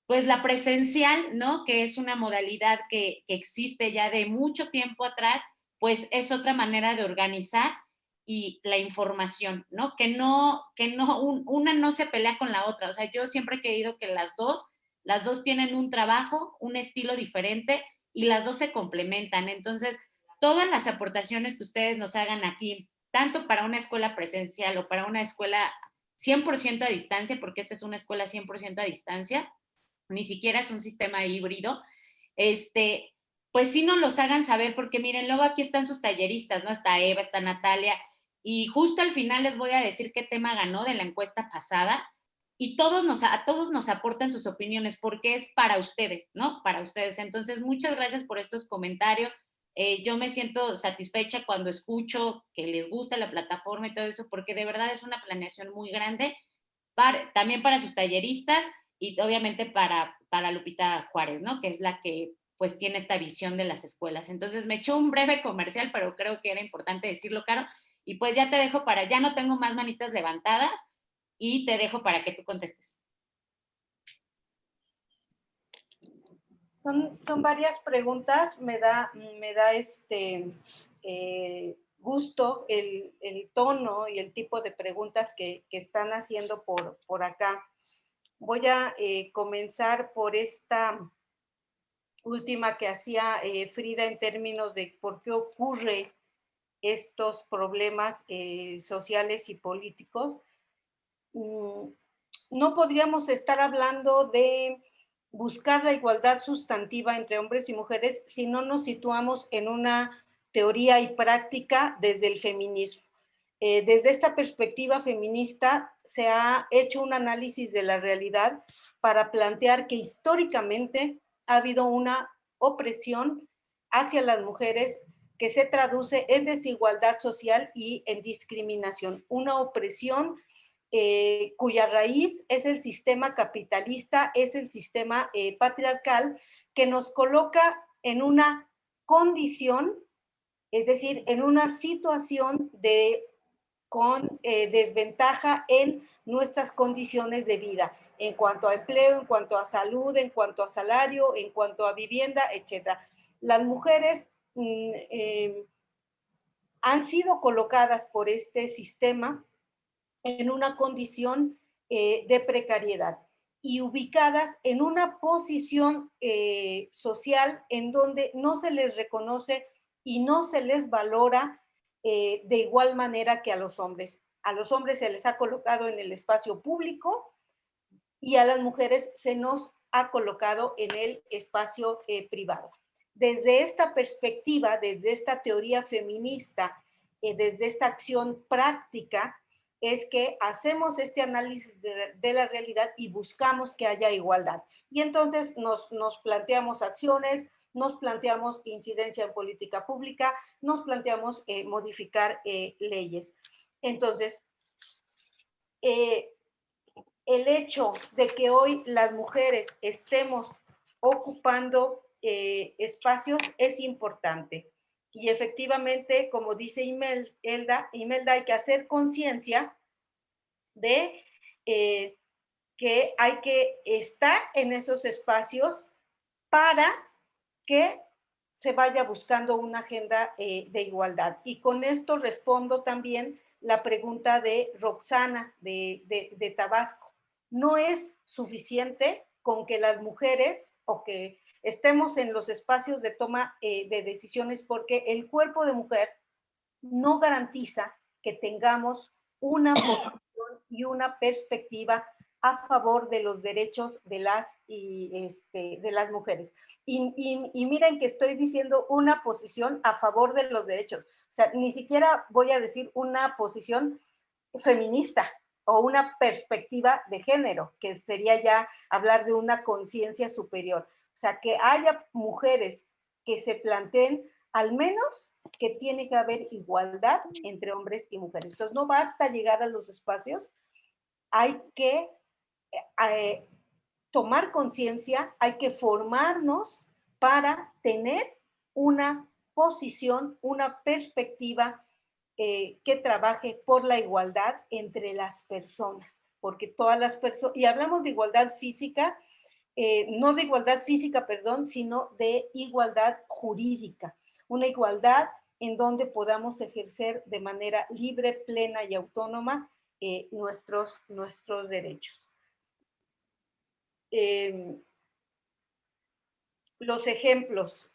pues la presencial, ¿no? Que es una modalidad que existe ya de mucho tiempo atrás, pues es otra manera de organizar y la información, ¿no? Que una no se pelea con la otra. O sea, yo siempre he querido que las dos tienen un trabajo, un estilo diferente y las dos se complementan. Entonces, todas las aportaciones que ustedes nos hagan aquí, tanto para una escuela presencial o para una escuela 100% a distancia, porque esta es una escuela 100% a distancia, ni siquiera es un sistema híbrido, pues sí nos los hagan saber, porque miren, luego aquí están sus talleristas, ¿no? Está Eva, está Natalia, y justo al final les voy a decir qué tema ganó de la encuesta pasada, y a todos nos aportan sus opiniones, porque es para ustedes, ¿no? Para ustedes. Entonces, muchas gracias por estos comentarios. Yo me siento satisfecha cuando escucho que les gusta la plataforma y todo eso, porque de verdad es una planeación muy grande, también para sus talleristas, y obviamente para Lupita Juárez, ¿no? Que es la que pues tiene esta visión de las escuelas. Entonces me echó un breve comercial, pero creo que era importante decirlo, Caro, y pues ya te dejo ya no tengo más manitas levantadas, y te dejo para que tú contestes. Son varias preguntas, me da gusto el tono y el tipo de preguntas que están haciendo por acá. Voy a comenzar por esta última que hacía Frida en términos de por qué ocurre estos problemas sociales y políticos. no podríamos estar hablando de buscar la igualdad sustantiva entre hombres y mujeres si no nos situamos en una teoría y práctica desde el feminismo. Desde esta perspectiva feminista se ha hecho un análisis de la realidad para plantear que históricamente ha habido una opresión hacia las mujeres que se traduce en desigualdad social y en discriminación. Una opresión cuya raíz es el sistema capitalista, es el sistema patriarcal que nos coloca en una condición, es decir, en una situación con desventaja en nuestras condiciones de vida, en cuanto a empleo, en cuanto a salud, en cuanto a salario, en cuanto a vivienda, etc. Las mujeres han sido colocadas por este sistema en una condición de precariedad y ubicadas en una posición social en donde no se les reconoce y no se les valora de igual manera que a los hombres. A los hombres se les ha colocado en el espacio público y a las mujeres se nos ha colocado en el espacio privado. Desde esta perspectiva, desde esta teoría feminista, desde esta acción práctica, es que hacemos este análisis de la realidad y buscamos que haya igualdad. Y entonces nos planteamos acciones, nos planteamos incidencia en política pública, nos planteamos modificar leyes. Entonces, el hecho de que hoy las mujeres estemos ocupando espacios es importante. Y efectivamente, como dice Imelda, hay que hacer conciencia de que hay que estar en esos espacios para que se vaya buscando una agenda de igualdad. Y con esto respondo también la pregunta de Roxana de Tabasco. No es suficiente con que las mujeres o que estemos en los espacios de toma de decisiones, porque el cuerpo de mujer no garantiza que tengamos una posición y una perspectiva a favor de los derechos de las mujeres. Y miren que estoy diciendo una posición a favor de los derechos. O sea, ni siquiera voy a decir una posición feminista o una perspectiva de género, que sería ya hablar de una conciencia superior. O sea, que haya mujeres que se planteen al menos que tiene que haber igualdad entre hombres y mujeres. Entonces, no basta llegar a los espacios, hay que tomar conciencia, hay que formarnos para tener una posición, una perspectiva que trabaje por la igualdad entre las personas, porque todas las personas, y hablamos de igualdad física, no de igualdad física, perdón, sino de igualdad jurídica, una igualdad en donde podamos ejercer de manera libre, plena y autónoma nuestros derechos. Los ejemplos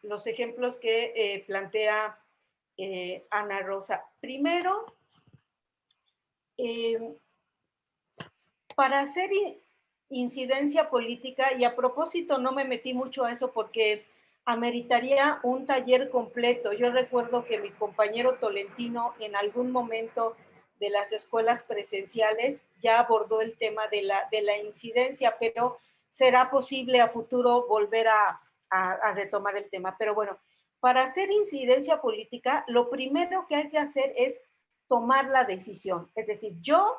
que plantea Ana Rosa. Primero, para hacer incidencia política, y a propósito no me metí mucho a eso porque ameritaría un taller completo. Yo recuerdo que mi compañero Tolentino en algún momento de las escuelas presenciales ya abordó el tema de la incidencia, pero será posible a futuro volver a retomar el tema. Pero bueno, para hacer incidencia política, lo primero que hay que hacer es tomar la decisión. Es decir, yo,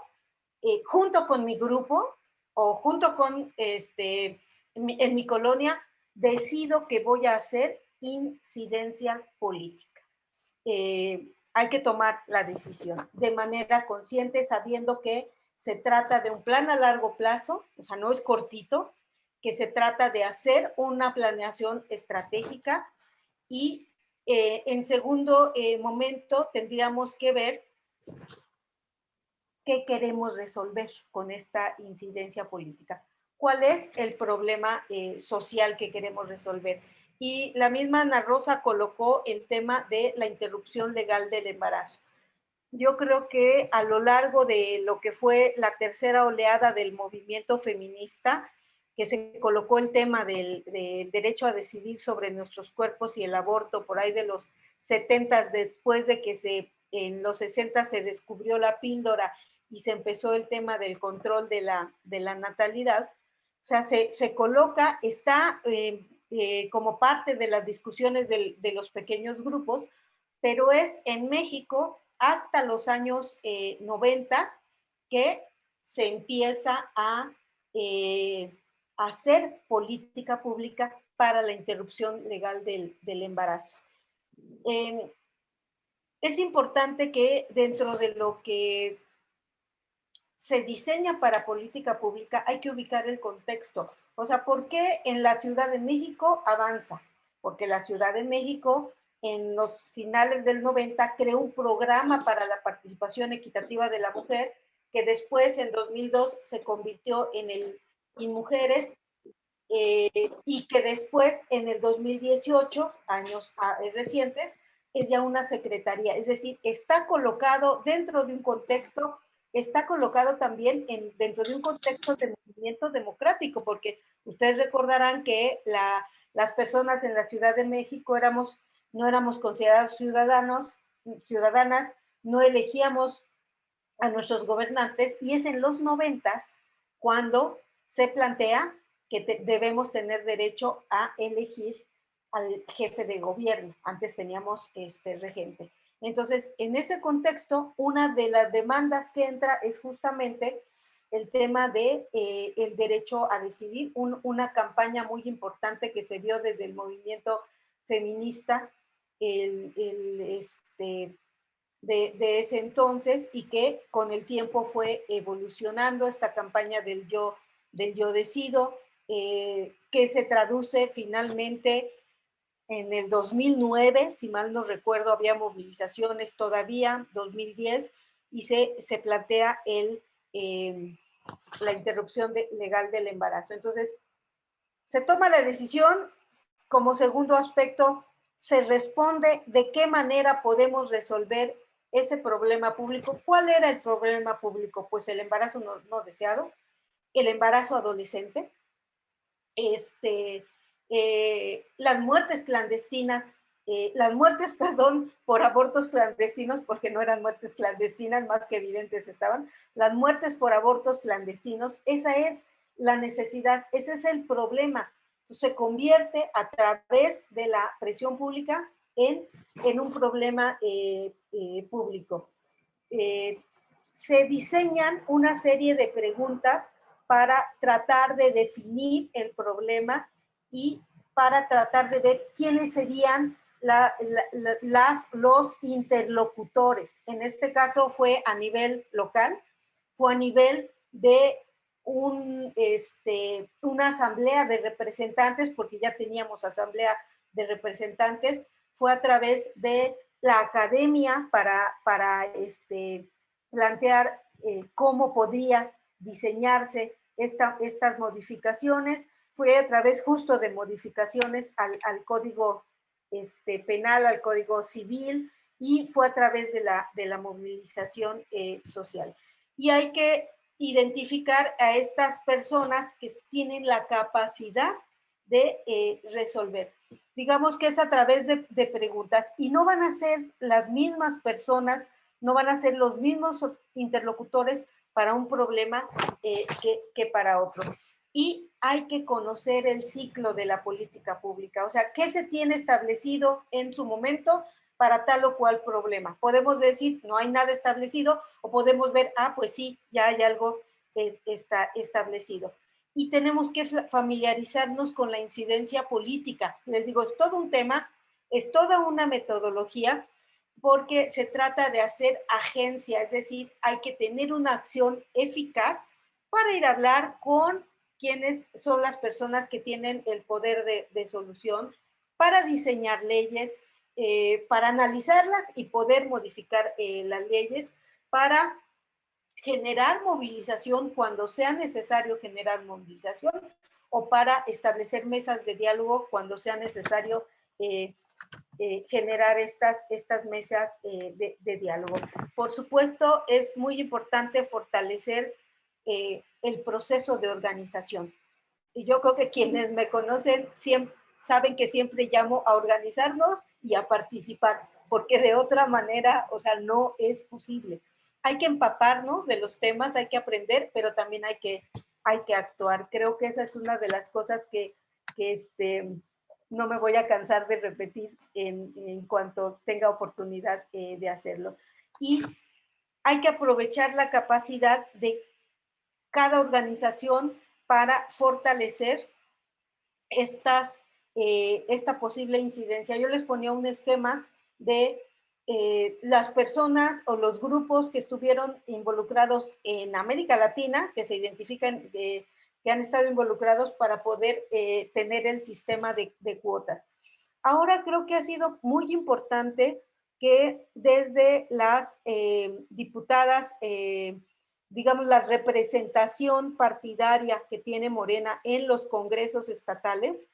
junto con mi grupo o junto con, en mi colonia, decido que voy a hacer incidencia política. Hay que tomar la decisión de manera consciente, sabiendo que se trata de un plan a largo plazo, o sea, no es cortito, que se trata de hacer una planeación estratégica y en segundo momento tendríamos que ver qué queremos resolver con esta incidencia política. ¿Cuál es el problema social que queremos resolver? Y la misma Ana Rosa colocó el tema de la interrupción legal del embarazo. yo creo que a lo largo de lo que fue la tercera oleada del movimiento feminista, que se colocó el tema del derecho a decidir sobre nuestros cuerpos y el aborto por ahí de los 70, después de que en los 60 se descubrió la píldora y se empezó el tema del control de la natalidad. O sea, se coloca, está como parte de las discusiones de los pequeños grupos, pero es en México hasta los años 90 que se empieza a hacer política pública para la interrupción legal del embarazo. Es importante que dentro de lo que se diseña para política pública hay que ubicar el contexto. O sea, ¿por qué en la Ciudad de México avanza? Porque la Ciudad de México en los finales del 90 creó un programa para la participación equitativa de la mujer que después en 2002 se convirtió en el InMujeres y que después en el 2018, años recientes, es ya una secretaría. Es decir, está colocado dentro de un contexto, está colocado también dentro de un contexto de movimiento democrático, porque ustedes recordarán que las personas en la Ciudad de México no éramos considerados ciudadanas, no elegíamos a nuestros gobernantes, y es en los 90 cuando se plantea que debemos tener derecho a elegir al jefe de gobierno. Antes teníamos regente. Entonces, en ese contexto, una de las demandas que entra es justamente el tema de el derecho a decidir, una campaña muy importante que se dio desde el movimiento feminista de ese entonces, y que con el tiempo fue evolucionando esta campaña del yo decido, que se traduce finalmente en el 2009, si mal no recuerdo, había movilizaciones todavía, 2010, y se plantea la interrupción legal del embarazo. Entonces, se toma la decisión. Como segundo aspecto, se responde de qué manera podemos resolver ese problema público. ¿Cuál era el problema público? Pues el embarazo no deseado, el embarazo adolescente, las muertes clandestinas, por abortos clandestinos, porque no eran muertes clandestinas, más que evidentes estaban, las muertes por abortos clandestinos. Esa es la necesidad, ese es el problema. Entonces, se convierte a través de la presión pública en un problema público. Se diseñan una serie de preguntas para tratar de definir el problema y para tratar de ver quiénes serían los interlocutores. En este caso fue a nivel local, fue a nivel de una asamblea de representantes, porque ya teníamos asamblea de representantes, fue a través de la academia para plantear cómo podría diseñarse estas modificaciones, fue a través justo de modificaciones al Código Penal, al Código Civil, y fue a través de la movilización social. Y hay que identificar a estas personas que tienen la capacidad de resolver. Digamos que es a través de preguntas, y no van a ser las mismas personas, no van a ser los mismos interlocutores para un problema que para otro. Y hay que conocer el ciclo de la política pública, o sea, qué se tiene establecido en su momento para tal o cual problema. Podemos decir, no hay nada establecido, o podemos ver, pues sí, ya hay algo que está establecido. Y tenemos que familiarizarnos con la incidencia política. Les digo, es todo un tema, es toda una metodología, porque se trata de hacer agencia, es decir, hay que tener una acción eficaz para ir a hablar con quienes son las personas que tienen el poder de solución, para diseñar leyes, para analizarlas y poder modificar las leyes, para generar movilización cuando sea necesario generar movilización, o para establecer mesas de diálogo cuando sea necesario generar estas mesas de diálogo. Por supuesto, es muy importante fortalecer el proceso de organización. Y yo creo que quienes me conocen saben que siempre llamo a organizarnos y a participar, porque de otra manera, o sea, no es posible. Hay que empaparnos de los temas, hay que aprender, pero también hay que actuar. Creo que esa es una de las cosas que no me voy a cansar de repetir en cuanto tenga oportunidad de hacerlo. Y hay que aprovechar la capacidad de cada organización para fortalecer esta posible incidencia. Yo les ponía un esquema de las personas o los grupos que estuvieron involucrados en América Latina, que se identifican, que han estado involucrados para poder tener el sistema de cuotas. Ahora creo que ha sido muy importante que desde las diputadas, digamos, la representación partidaria que tiene Morena en los congresos estatales,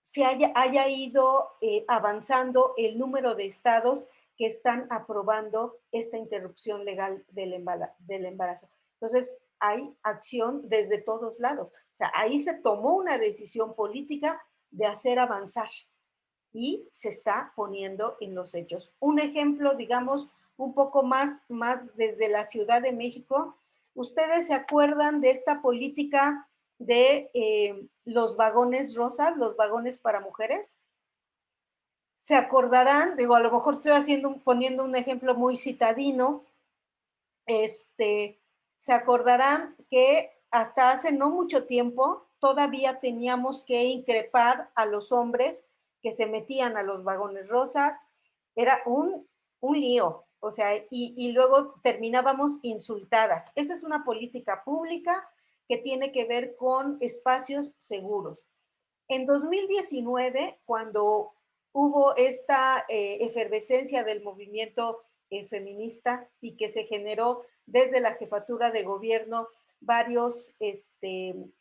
se haya ido avanzando el número de estados que están aprobando esta interrupción legal del embarazo. Entonces, hay acción desde todos lados. O sea, ahí se tomó una decisión política de hacer avanzar y se está poniendo en los hechos. Un ejemplo, digamos, un poco más desde la Ciudad de México. ¿Ustedes se acuerdan de esta política de los vagones rosas, los vagones para mujeres? Se acordarán, digo, a lo mejor estoy poniendo un ejemplo muy citadino, se acordarán que hasta hace no mucho tiempo todavía teníamos que increpar a los hombres que se metían a los vagones rosas. Era un lío, o sea, y luego terminábamos insultadas. Esa es una política pública que tiene que ver con espacios seguros. En 2019, cuando hubo esta efervescencia del movimiento feminista y que se generó desde la jefatura de gobierno varios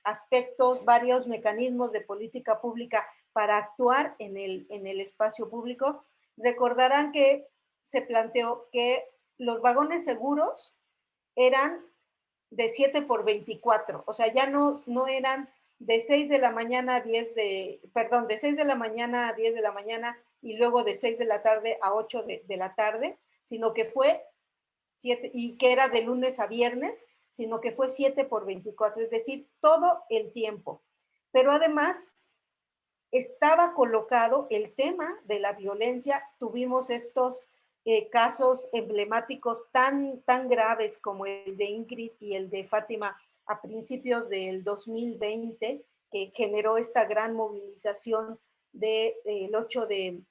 aspectos, varios mecanismos de política pública para actuar en el espacio público, recordarán que se planteó que los vagones seguros eran de 7 por 24, o sea, ya no eran de 6 de la mañana a 10 de la mañana a 10 de la mañana y luego de 6 de la tarde a 8 de la tarde, sino que fue 7, y que era de lunes a viernes, sino que fue 7 por 24, es decir, todo el tiempo. Pero además estaba colocado el tema de la violencia. Tuvimos estos casos emblemáticos tan graves como el de Ingrid y el de Fátima a principios del 2020, que generó esta gran movilización del 8 de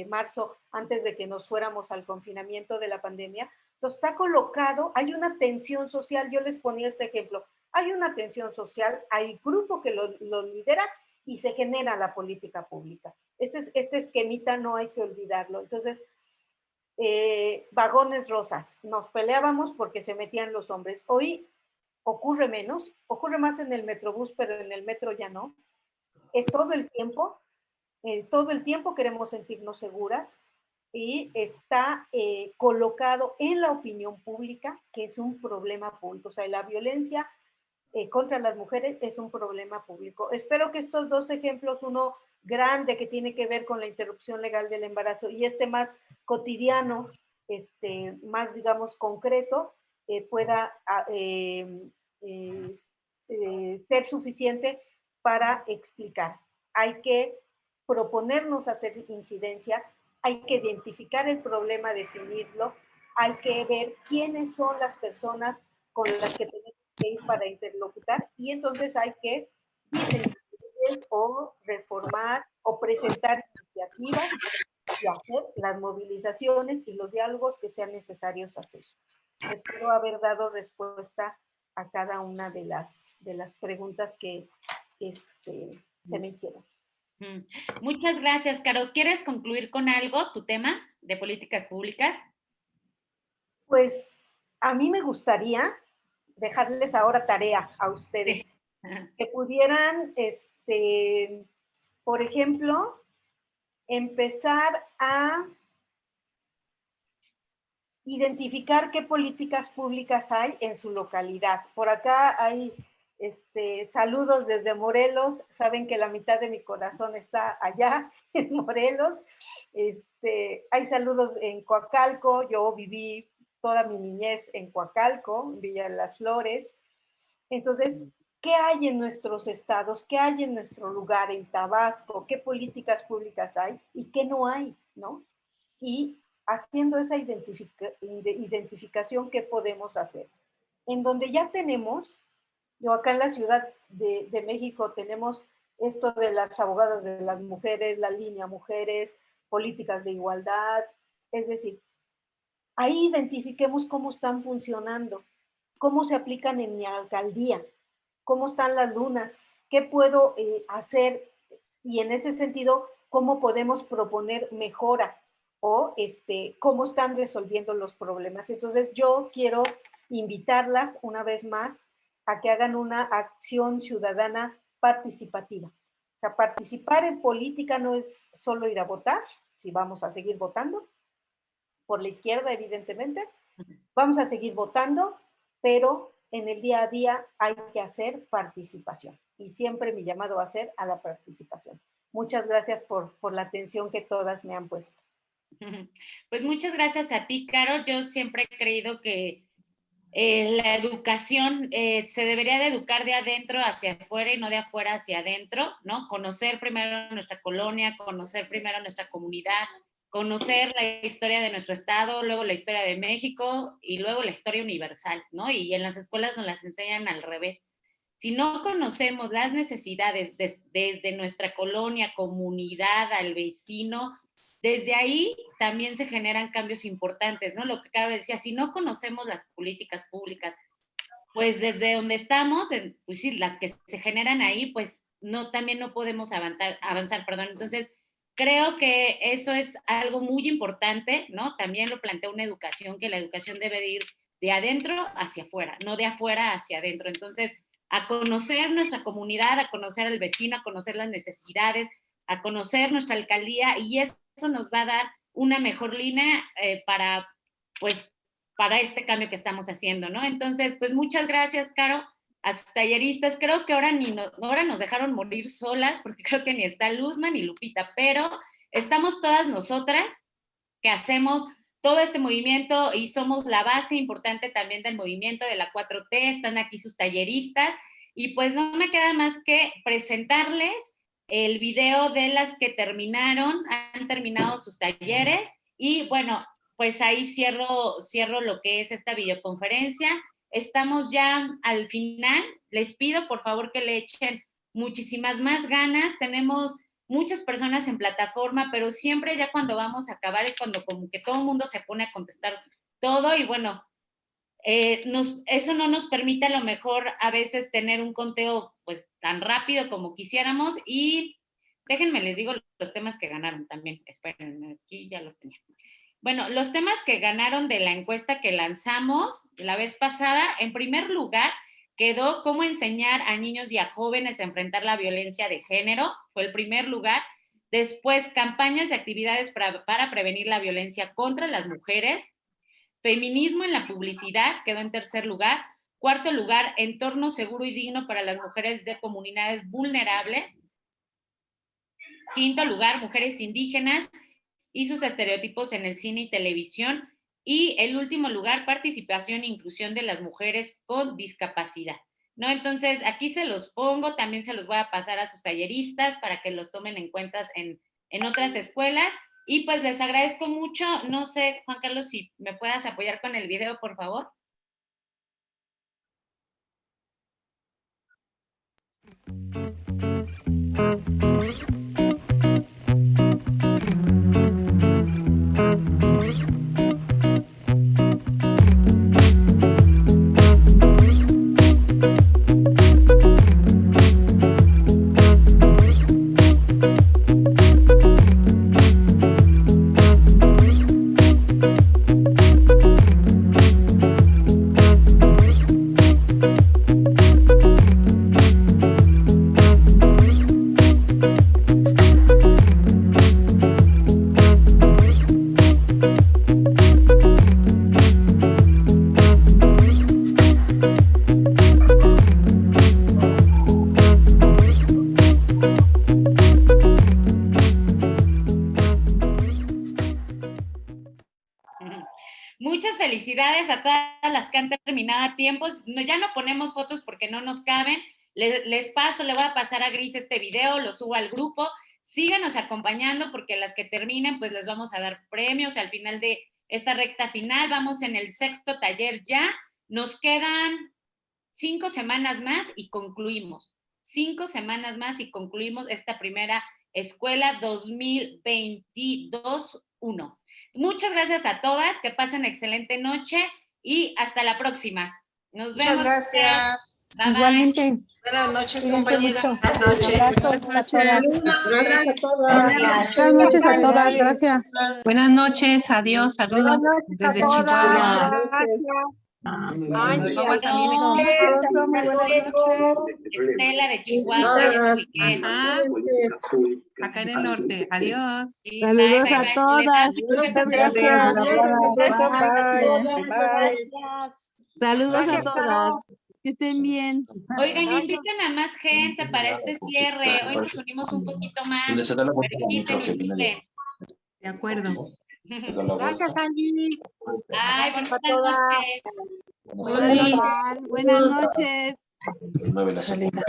marzo, antes de que nos fuéramos al confinamiento de la pandemia. Entonces está colocado, hay una tensión social. Yo les ponía este ejemplo, hay una tensión social, hay grupo que lo lidera y se genera la política pública. Este esquemita no hay que olvidarlo. Entonces, vagones rosas, nos peleábamos porque se metían los hombres. Hoy ocurre menos, ocurre más en el Metrobús, pero en el metro ya no. Es todo el tiempo queremos sentirnos seguras y está colocado en la opinión pública que es un problema público. O sea, la violencia contra las mujeres es un problema público. Espero que estos dos ejemplos, uno grande que tiene que ver con la interrupción legal del embarazo y este más cotidiano, más digamos concreto, pueda ser suficiente para explicar. Hay que proponernos hacer incidencia, hay que identificar el problema, definirlo, hay que ver quiénes son las personas con las que tenemos que ir para interlocutar y entonces hay que diseñar o reformar o presentar iniciativas y hacer las movilizaciones y los diálogos que sean necesarios hacer. Espero haber dado respuesta a cada una de las preguntas que se me hicieron. Muchas gracias, Caro. ¿Quieres concluir con algo, tu tema de políticas públicas? Pues a mí me gustaría dejarles ahora tarea a ustedes, que pudieran por ejemplo, empezar a identificar qué políticas públicas hay en su localidad. Por acá hay saludos desde Morelos. Saben que la mitad de mi corazón está allá en Morelos. Hay saludos en Coacalco. Yo viví toda mi niñez en Coacalco, en Villa de las Flores. Entonces, ¿qué hay en nuestros estados? ¿Qué hay en nuestro lugar, en Tabasco? ¿Qué políticas públicas hay y qué no hay, ¿no? Y haciendo esa identificación, ¿qué podemos hacer? En donde ya tenemos, yo acá en la Ciudad de México tenemos esto de las abogadas de las mujeres, la línea mujeres, políticas de igualdad, es decir, ahí identifiquemos cómo están funcionando, cómo se aplican en mi alcaldía, cómo están las lunas, qué puedo hacer y en ese sentido, cómo podemos proponer mejora o cómo están resolviendo los problemas. Entonces yo quiero invitarlas una vez más a que hagan una acción ciudadana participativa. O sea, participar en política no es solo ir a votar, si vamos a seguir votando, por la izquierda evidentemente, vamos a seguir votando, pero en el día a día hay que hacer participación. Y siempre mi llamado va a ser a la participación. Muchas gracias por la atención que todas me han puesto. Pues muchas gracias a ti, Caro. Yo siempre he creído que la educación se debería de educar de adentro hacia afuera y no de afuera hacia adentro, ¿no? Conocer primero nuestra colonia, conocer primero nuestra comunidad, conocer la historia de nuestro estado, luego la historia de México y luego la historia universal, ¿no? Y en las escuelas nos las enseñan al revés. Si no conocemos las necesidades desde nuestra colonia, comunidad, al vecino, desde ahí también se generan cambios importantes, ¿no? Lo que Caro decía, si no conocemos las políticas públicas, pues desde donde estamos, pues sí, las que se generan ahí, pues también no podemos avanzar, perdón. Entonces, creo que eso es algo muy importante, ¿no? También lo plantea una educación, que la educación debe de ir de adentro hacia afuera, no de afuera hacia adentro. Entonces, a conocer nuestra comunidad, a conocer al vecino, a conocer las necesidades, a conocer nuestra alcaldía, y eso nos va a dar una mejor línea para este cambio que estamos haciendo, ¿no? Entonces, pues muchas gracias, Caro, a sus talleristas. Creo que ahora nos dejaron morir solas, porque creo que ni está Luzma ni Lupita, pero estamos todas nosotras que hacemos todo este movimiento y somos la base importante también del movimiento de la 4T. Están aquí sus talleristas y pues no me queda más que presentarles el video de las que han terminado sus talleres y bueno, pues ahí cierro lo que es esta videoconferencia. Estamos ya al final. Les pido por favor que le echen muchísimas más ganas. Tenemos muchas personas en plataforma, pero siempre ya cuando vamos a acabar es cuando como que todo el mundo se pone a contestar todo y bueno, eso no nos permite a lo mejor a veces tener un conteo pues tan rápido como quisiéramos y déjenme les digo los temas que ganaron también. Esperen, aquí ya los tenía. Bueno, los temas que ganaron de la encuesta que lanzamos la vez pasada, en primer lugar, quedó cómo enseñar a niños y a jóvenes a enfrentar la violencia de género, fue el primer lugar. Después, campañas y actividades para prevenir la violencia contra las mujeres. Feminismo en la publicidad, quedó en tercer lugar. Cuarto lugar, entorno seguro y digno para las mujeres de comunidades vulnerables. Quinto lugar, mujeres indígenas y sus estereotipos en el cine y televisión. Y el último lugar, participación e inclusión de las mujeres con discapacidad, ¿no? Entonces, aquí se los pongo, también se los voy a pasar a sus talleristas para que los tomen en cuenta en otras escuelas. Y pues les agradezco mucho. No sé, Juan Carlos, si me puedas apoyar con el video, por favor. gracias a todas las que han terminado a tiempo. No, ya no ponemos fotos porque no nos caben. Les paso, le voy a pasar a Gris este video, lo subo al grupo. Síganos acompañando porque las que terminen, pues les vamos a dar premios al final de esta recta final. Vamos en el 6º taller ya. Nos quedan 5 semanas más y concluimos. 5 semanas más y concluimos esta primera escuela 2022-1. Muchas gracias a todas, que pasen excelente noche y hasta la próxima. Nos vemos. Muchas gracias. Bye, bye. Igualmente. Buenas noches, Cuídense compañera. mucho. Buenas noches. Abrazos a todas. Gracias a todas. Buenas noches a todas. Gracias. Buenas noches, adiós, saludos desde Chihuahua. Angie, Chihuahua también adiós. existe. Muy buenas noches. Estela de Chihuahua. Ajá. Acá en el norte, adiós. Sí, Saludos bye, a bye, todas. Estela. Muchas gracias. Bye. Saludos a todas. Que estén bien. Oigan, inviten a más gente para este cierre. Hoy nos unimos un poquito más. Pero inviten. De acuerdo. Gracias, Angie. Ay, buenas a todas. noches. Buenas noches.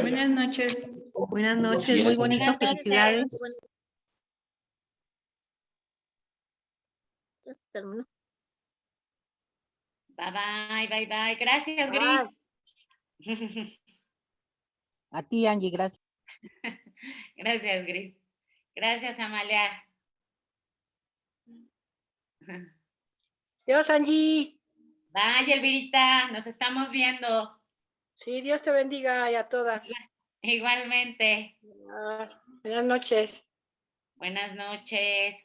Buenas noches. Buenas noches, muy bonito, felicidades. Bye, bye, bye, bye. Gracias, Gris. A ti, Angie, gracias. Gracias, Gris. Gracias, Amalia. Dios, Angie. Bye, Elvirita. Nos estamos viendo. Sí, Dios te bendiga y a todas. Igualmente. Buenas noches. Buenas noches.